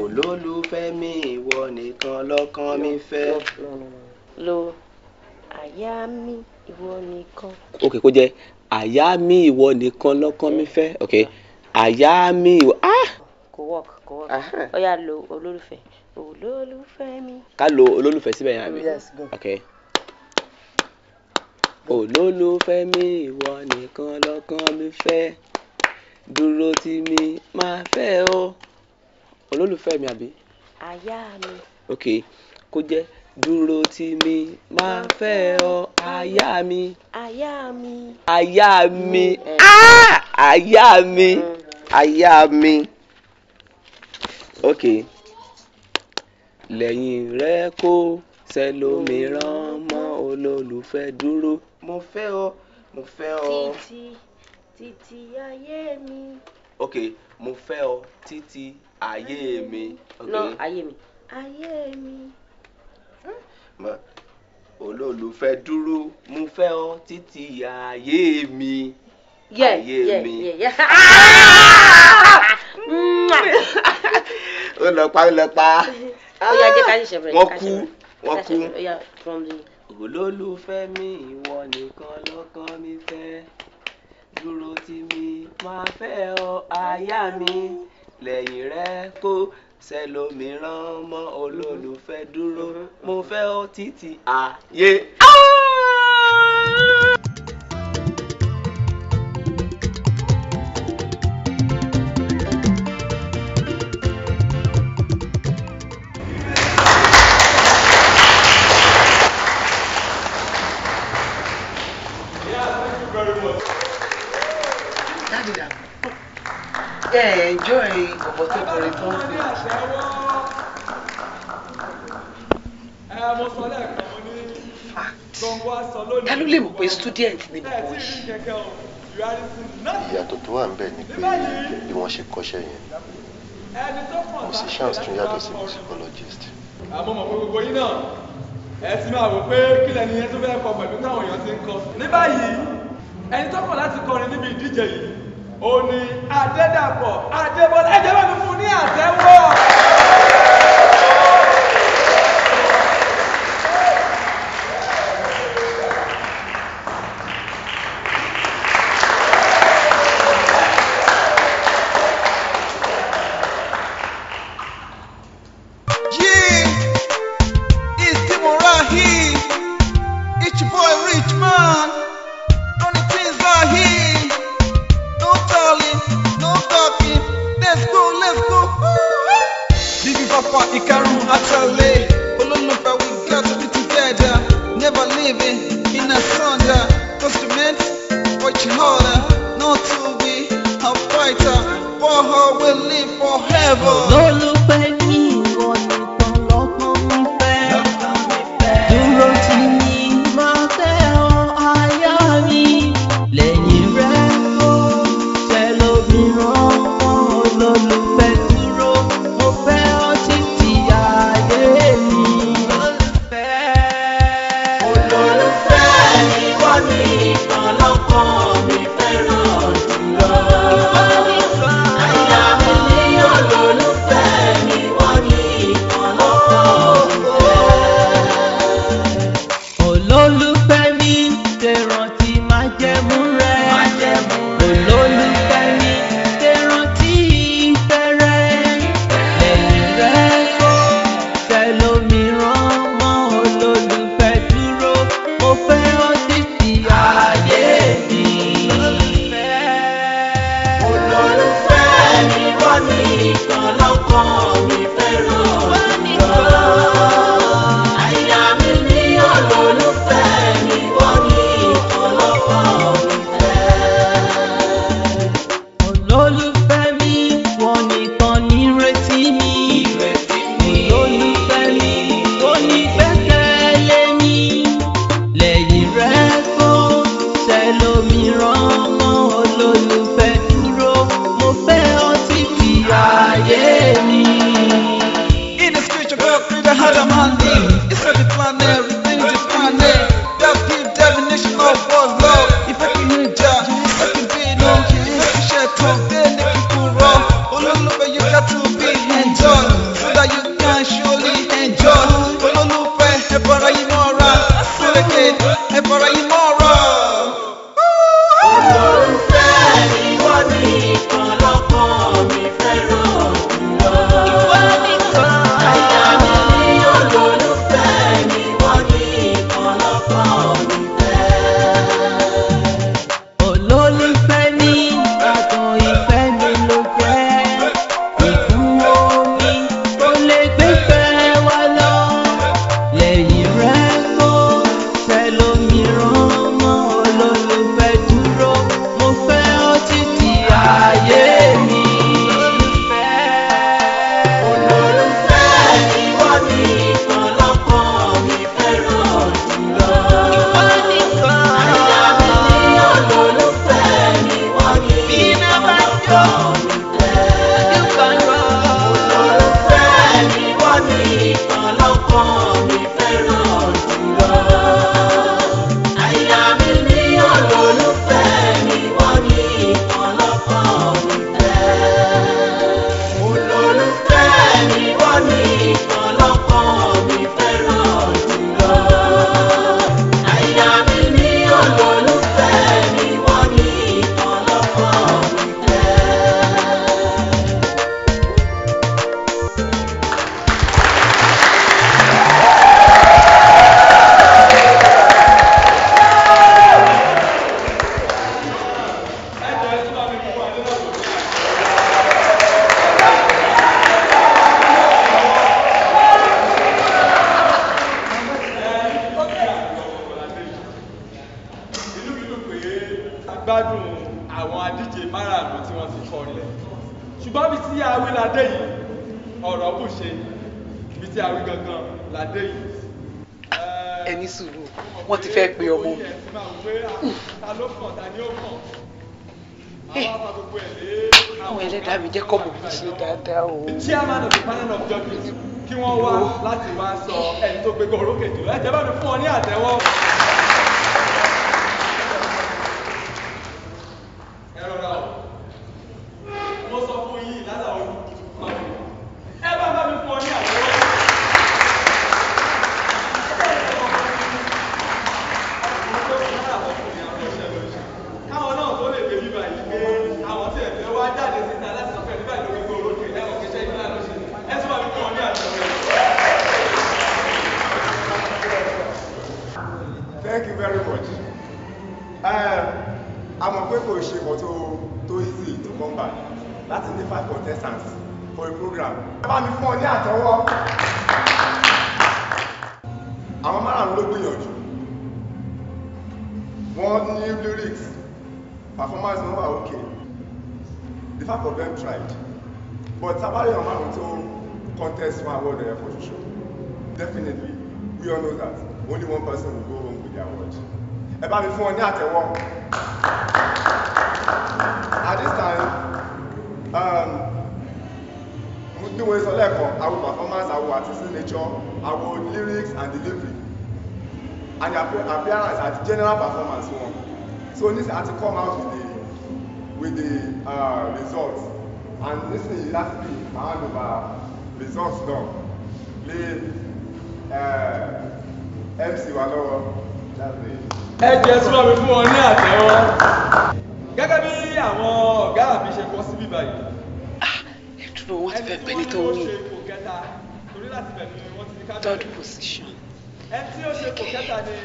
olólùfẹ́ mi ìwọ nìkan lọ́kàn mi fẹ́. lo àyà mi ìwọ nìkan. ok kó jẹ́ àyà mi ìwọ nìkan lọ́kàn mi fẹ́ ok àyà mi ìwọ kò work ó yá lo olólùfẹ́ mi. ká lo olólùfẹ́ síbẹ̀ yẹn àbí ok olólùfẹ́ mi ìwọ nìkan lọ́kàn mi fẹ́ dúró tì mí máa fẹ́ o olólùfẹ́ mi àbí. àyà mi. ok kó jẹ́ dúró tì mí máa fẹ́ ọ àyà mi. àyà mi. àyà mi àyà mi àyà mi ok lẹ́yìn rẹ kó sẹ́lómìíràn mọ́ olólùfẹ́ dúró mo fẹ́ ọ mo fẹ́ ọ. títí ayé mi. ok mo fẹ́ ọ títí ayé mi. ok no ayé mi. ayé mi. olólùfẹ́ dúró mo fẹ́ ọ títí ayé mi. ayé mi. ó lọ pa. ó yá jẹ́ ká ṣiṣẹ́ bẹ̀rẹ̀. wọ́n kú. olólùfẹ́ mi ìwọ nìkan lọ́kàn mi fẹ́ dúró tì mí máa fẹ́ ọ àyà mi lẹ́yìn rẹ kó sẹ́lómìíràn mọ́ olólùfẹ́ dúró mo fẹ́ ọ títí ayé. enjoy bọ̀bọ̀ tó kọrin tó ń pè. ta ló lè mọ̀ pé student ni bọ̀bọ̀ yìí. ìyàtọ̀ tó wà ń bẹ̀ ni pé bí wọ́n ṣe kọ́ṣẹ́ yẹn musicians tún yàtọ̀ sí musicologist. àmọ́ mọ̀ pé gbogbo yín náà ẹ ti máa wò pé kí lẹni yẹn tó fẹ́ kọ pẹ̀lú táwọn èèyàn ti ń kọ. ní báyìí ẹni tó kọ̀ láti kọrin níbi ìdíje yìí ó ní Adédàpọ̀ Adébọ́lá ẹ̀jẹ̀ bá mi fún ní àtẹ́wọ́. Not to be a fighter, for her. God will live forever. Olólùfẹ́ mi ìwọ nìkan lọ́kàn mi fẹ́. Dúró tì mí máa fẹ́ ọ aya mi. Lẹ́yìn rẹ̀ ó tẹlòmíràn mọ́ olólùfẹ́ dúró. Mo fẹ́ ọ títí ayé mi. Olólùfẹ́ ìwọ nìkan lọ́kàn mi fẹ́ràn jùlọ. Àyà mi ní olólùfẹ́ ìwọ nìkan lọ́kàn mi fẹ́. Olólùfẹ́ mi tẹ̀rántí májẹ̀mú rẹ̀. Olólùfẹ́ mi tẹ̀rántí ìfẹ́ rẹ̀. Lẹ́yìn rẹ̀ kó tẹlòmíràn mọ́ olólùfẹ́ dúró. Mo fẹ́ ọ títí ayé mi. Olólùfẹ́ ìwọ nìkan lọ́kàn mi fẹ́ràn jùlọ. Àyà mi ní olólùfẹ́ ìwọ nìkan lọ́kàn mi fẹ́. Olólùfẹ́ mi wọ́n nìkan nírètí mi. Olólùfẹ́ mi tó ní gbẹ́kẹ̀lé mi. Lẹ́yìn rẹ̀ kó tẹlòmíràn mọ́ olólùfẹ́ dúró. Mo fẹ́ ọ títí ayé mi. In the spiritual world, creator had a man name. It's not the planet, everything is planet. That deep definition of what's love. If I can hear Jah, I can be no kid. If you share talk, then the people run. Ololufe, you got to be enjoyed so that you can surely enjoy. Ololufe, ebara imora, Surricate, ebara imora. Olólùfẹ́ ìwọ nìkan lọ́kàn mi fẹ́ràn jùlọ. Àyà mi ní olólùfẹ́ ìwọ nìkan lọ́kàn mi fẹ́. Olólùfẹ́ mi gbàgbọ́ ìfẹ́ mi ló jẹ́. Ìkún omi kò lè gbéfẹ́ wa lọ. Lẹ́yìn rẹ̀ kó tẹlòmíràn mọ́ olólùfẹ́ dúró. Mo fẹ́ ọ títí ayé mi. Olólùfẹ́ ìwọ nìkan lọ́kàn mi fẹ́ràn jùlọ. Àyà mi ní olólùfẹ́ ìwọ nìkan lọ́kàn mi fẹ́. Olólùfẹ́ ìwọ nìkan lọ́kàn mi fẹ́ràn jùlọ. Àyà mi ní olólùfẹ́ ìwọ nìkan lọ́kàn mi fẹ́. Olólùfẹ́ ìwọ nìkan lọ́kàn mi fẹ́ràn jùlọ. Àyà mi ní olólùfẹ́ ìwọ nìkan lọ́kàn mi gbádùn àwọn adíje márààrún tí wọ́n ti kọrin lẹ̀ ṣùgbọ́n bí tí awí ládé yìí ọ̀rọ̀ bù ṣe bí tí awí gangan ládé yìí. ẹni sùúrù wọ́n ti fẹ́ pe ọmọ mi. ta ló kàn ta ni ó kàn àwọn àbá gbogbo ẹ̀ lé. àwọn ẹlẹ́dàá mi jẹ́ kọ́mọ mi ṣe dáadáa o. the chairman of the panel of judges kí wọ́n wá láti wá sọ ẹni tó gbégbá orókè jùlọ ẹ jẹ́ bá mi fún ọ ní àtẹ́wọ́. ẹ rọra o mo sọ fún yín lálẹ́ òru ẹ bá mi fún ọ ní àtẹ́wọ́. káwọn náà tó lè débi báyìí pé àwọn tí ẹ̀fẹ́ wá jáde síta láti sọ pé nígbà ìlú gbogbo orókè ẹ̀wọ̀n kìí ṣe ìlú àlọ́ ṣe ẹ tún bá mi fún ọ ní àtẹ́wọ́. Thank you very much. A mọ̀ pé kò ṣe mọ̀ tó easy to come back láti ní 5 contestants for a program. Ẹ bá mi fún ọ ní àtẹ́wọ́. Àwọn márùn-ún ló gbìyànjú. Wọ́n ní lyrics, performance wọn wà okay. The 5 of them tried. but sábàárì ọmọ àwọn tó contest fún award ẹ̀yẹ kan ṣoṣo definitely we all know that only one person will go home with the award. Ẹ bá mi fún ọ ní àtẹ́wọ́. At this time, bí wọ́n sọ lẹ́ẹ̀kan, our performance, our artistic nature, our lyrics and delivery, and the appearance and the general performance one. So this had to come out with the results. And this is lastly, I hand over results now. Play MC wa lọ́wọ́. Ẹ jẹ́ súnmọ́ mi fún ọ ní àtẹ́wọ́. Gẹ́gẹ́ bí àwọn ọ̀gá mi ṣe kọ síbí báyìí. Ẹ dúró wọ́n ti fẹ́ pẹ́ ní tó wù. Third position. Ẹ tí ó ṣe ipò kẹta ni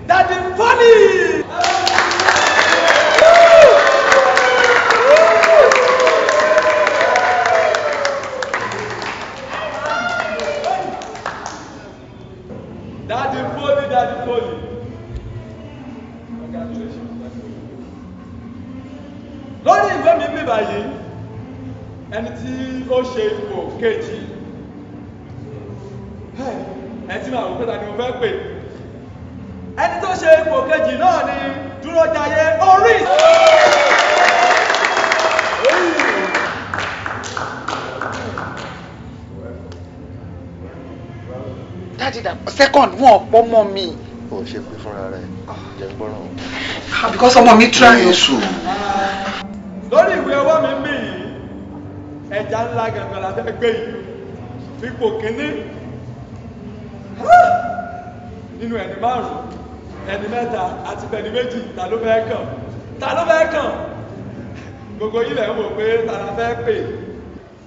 Daddy Funny. Daddy Funny. Lórí ìwé mi bí báyìí, ẹni tí ó ṣe ipò kejì, ẹ tí màá wò pé ta ni mo fẹ́ pè. Ẹni tó ṣe ipò kejì náà ni Dúrójayé Oris. Dájú dàpọ̀ second wọn ọ̀pọ̀ mọ́ mi. O ṣe pé fúnra rẹ̀ jẹ́ gbọ́ràn. Because ọmọ mi try o. Lórí ìwé ọwọ́ mi bí ẹja ńlá gangan la fẹ́ gbé yìí fipò kínní nínú ẹni márùn-ún ẹni mẹ́ta àti ẹni méjì ta ló fẹ́ kàn gbogbo yìí lẹ̀ ń wò pé ta la fẹ́ pè.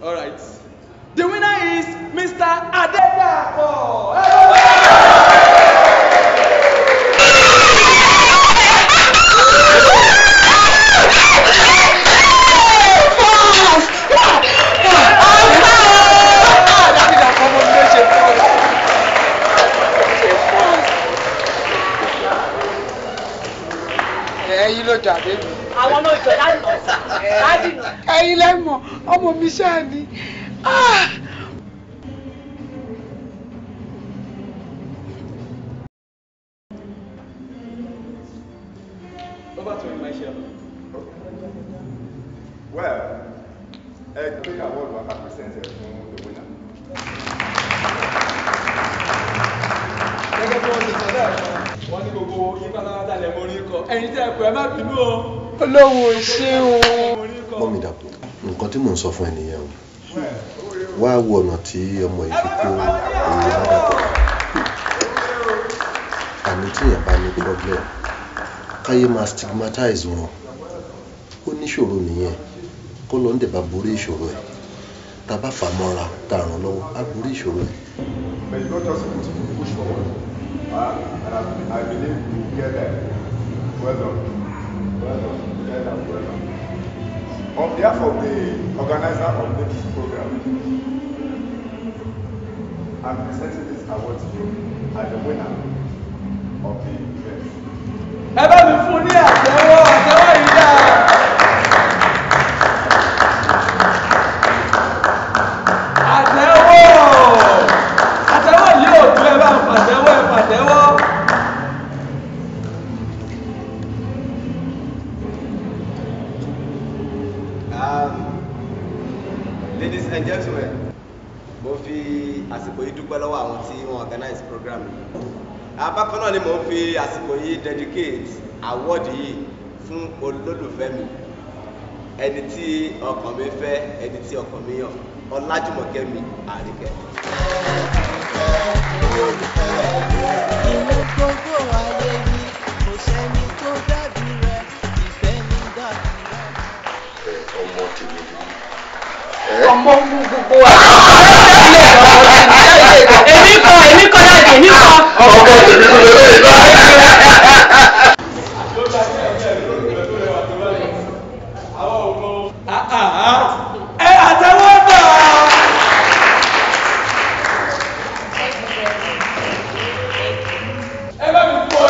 All right. The winner is Mr. Adedapo. Ẹ̀yin ló jà débi. Àwọn náà jọ dáàdì. Ẹ̀yin lẹ́mọ̀ ọmọ mi ṣáà ni. Over to you, Michelle. Well, I think award was presented to the winner. Gẹ́gẹ́ bí wọ́n ti sọ lẹ́ẹ̀kan, wọ́n ní gbogbo yín pátápátá lẹ̀ mórí kọ. Ẹ̀yin tẹ́ ẹ pẹ́ má bínú o. Olówó ṣé o. Mọ́mí Dàpọ̀, nǹkan tí mò ń sọ fún ẹ nìyẹn o. Wá wo ọ̀nà tí ọmọ yìí fi kó òye Dàpọ̀. Àní tí èèyàn bá ní problem, káyé máa stigmatize wọn. Ó níṣòro nìyẹn. Kó lọ ń dẹ̀ bá borí ìṣòro ẹ̀. Tá a bá fà mọ́ra, tá a ràn lọ́wọ́, á borí ìṣòro ẹ̀. But you don't just push forward. And I believe you will get there. Well done. On behalf of the organizer of this program, I'm presenting this award to you as the winner of the event. Ẹ bá mi fún ní àtẹ́wọ́ yìí dáa. Àtẹ́wọ́ yìí ò tún ẹ bá ń pàtẹ́wọ́. Ladies and gentlemen, mo fi àsìkò yìí dúpẹ́ lọ́wọ́ àwọn tí wọ́n organize program yìí. Bákan náà ni mo fi àsìkò yìí dedicate award yìí fún olólùfẹ́ mi, ẹni tí ọkàn mi fẹ́, ẹni tí ọkàn mi yàn, Ọlájùmọ̀kẹ́ mi Àríkẹ́. Inú gbogbo ayé mi, kò sẹ́ni tó dàbí rẹ̀, ìfẹ́ mi dàbí rẹ̀. Ọmọ tèmi ni. Ọmọ mú gbogbo wa. Èmi kọ́ láti èmi kọ́. Ọmọ tèmi kò lè lè lọ. Àtẹ́wọ́ náà. Ẹ bá mi kú ọ.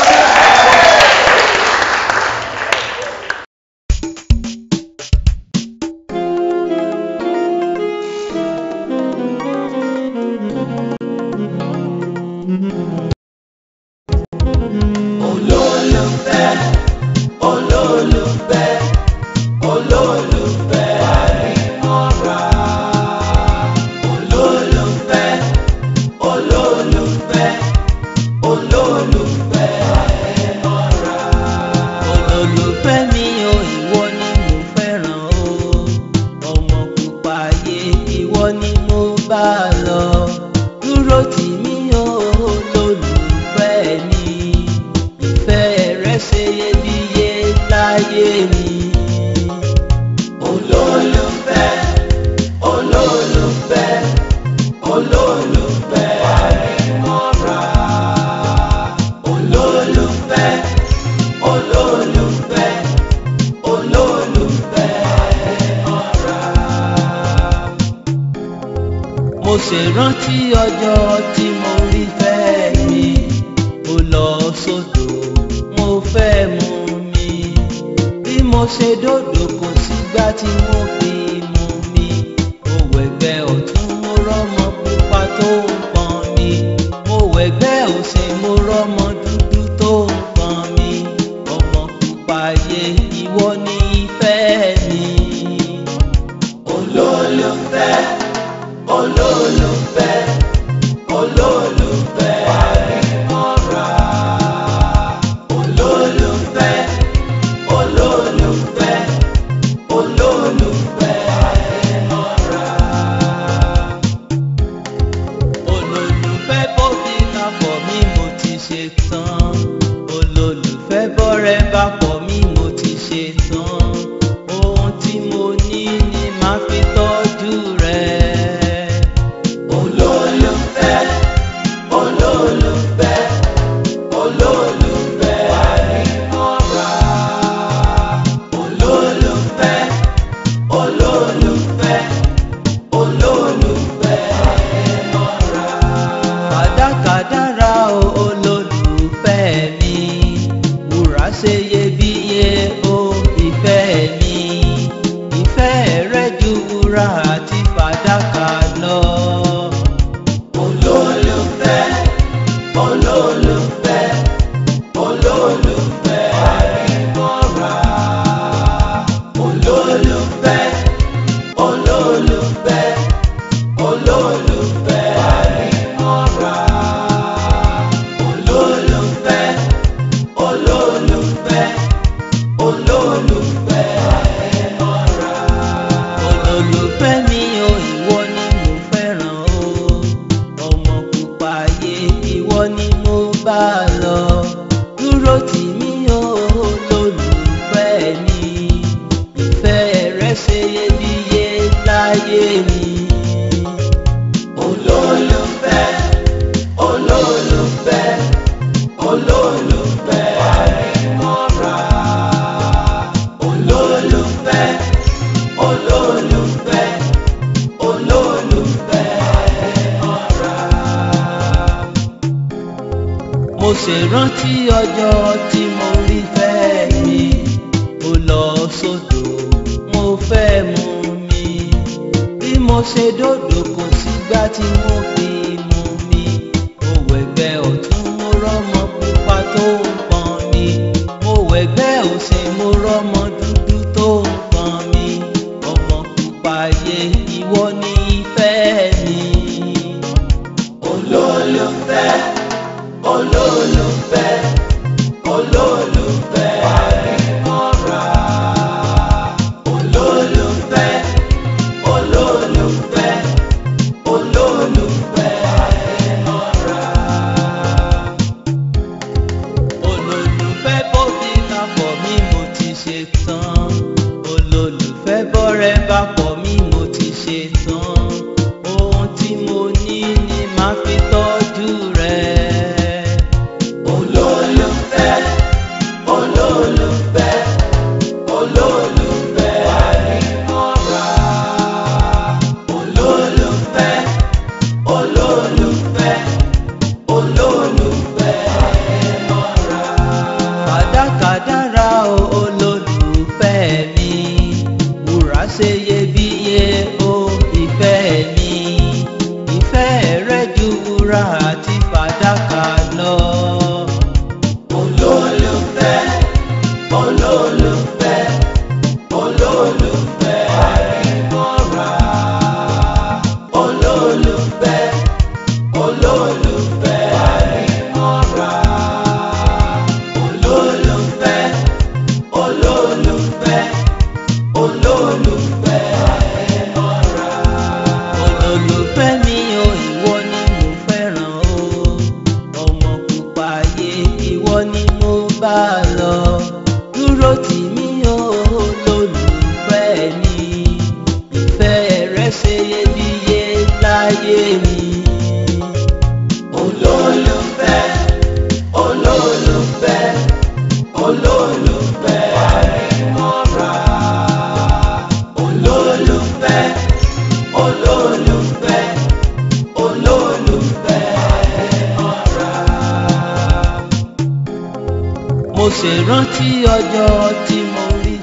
bá lọ dúró tì mí o olólùfẹ́ mi ìfẹ́ rẹ ṣe iyebíye láyé mi. Olólùfẹ́, olólùfẹ́, olólùfẹ́ àrímọ́ra. Olólùfẹ́, olólùfẹ́, olólùfẹ́ àrímọ́ra. Mo ṣèrántí ọjọ́ tí mo rí fẹ́ mi mo lọ sódò mo fẹ́ mu mi bí mo ṣe dòdò kò sígbà tí mo fi mu mi mo wẹ̀gbẹ́ ọ̀tún mo rọ́mọ pupa tó ń pọn mi mo wẹ̀gbẹ́ òsì mo rọ́mọ dúdú tó ń pọn mi ọmọ pupa yé ìwọ ni ìfẹ́ mi. Olólùfẹ́, olólùfẹ́, olólùfẹ́ àrímọ́ra. Olólùfẹ́, olólùfẹ́, olólùfẹ́ àrímọ́ra. Olólùfẹ́ bóbi ká pọ̀ mí mo ti ṣe tán olólùfẹ́ bọ́rẹ́ bá pọ̀ mí mo ti ṣe tán ohun tí mo ní ni màá fi tọ́jú rẹ̀. Olólùfẹ́, olólùfẹ́, olólùfẹ́ àrímọ́ra. Olólùfẹ́, olólùfẹ́, olólùfẹ́ àrímọ́ra. Fàdákà dára o olólùfẹ́ mi wúrà ṣe iyebíye o ìfẹ́ mi ìfẹ́ rẹ ju wúrà àti fàdákà lọ. Olólùfẹ́, olólùfẹ́, olólùfẹ́ àrímọ́ra. Olólùfẹ́, olólùfẹ́, olólùfẹ́ àrímọ́ra. Olólùfẹ́, olólùfẹ́, olólùfẹ́ àrímọ́ra. Olólùfẹ́ mi o ìwọ ni mo fẹ́ràn o ọmọ pupa yé ìwọ ni mo bá lọ dúró tì mí o olólùfẹ́ mi ìfẹ́ rẹ ṣe iyebíye láyé mi. Olólùfẹ́, olólùfẹ́, olólùfẹ́ àrímọ́ra. Olólùfẹ́, olólùfẹ́, olólùfẹ́ àrímọ́ra. Mo ṣèrántí ọjọ́ tí mo rí fẹ́ mi mo lọ sódò mo fẹ́ mu mi bí mo ṣe dòdò kò sígbà tí mo fi mu mi mo wẹ̀gbẹ́ ọ̀tún mo rọ́mọ pupa tó ń pọn mi mo wẹ̀gbẹ́ òsì mo rọ́mọ dúdú tó ń pọn mi ọmọ pupa yé ìwọ ni ìfẹ́ mi. Olólùfẹ́, olólùfẹ́, olólùfẹ́ àrímọ́ra. Olólùfẹ́, olólùfẹ́, olólùfẹ́ láyé mi. Olólùfẹ́, olólùfẹ́, olólùfẹ́ mọ́ra. Olólùfẹ́, olólùfẹ́, olólùfẹ́ mọ́ra. Mo ṣèrántí ọjọ́ tí mo rí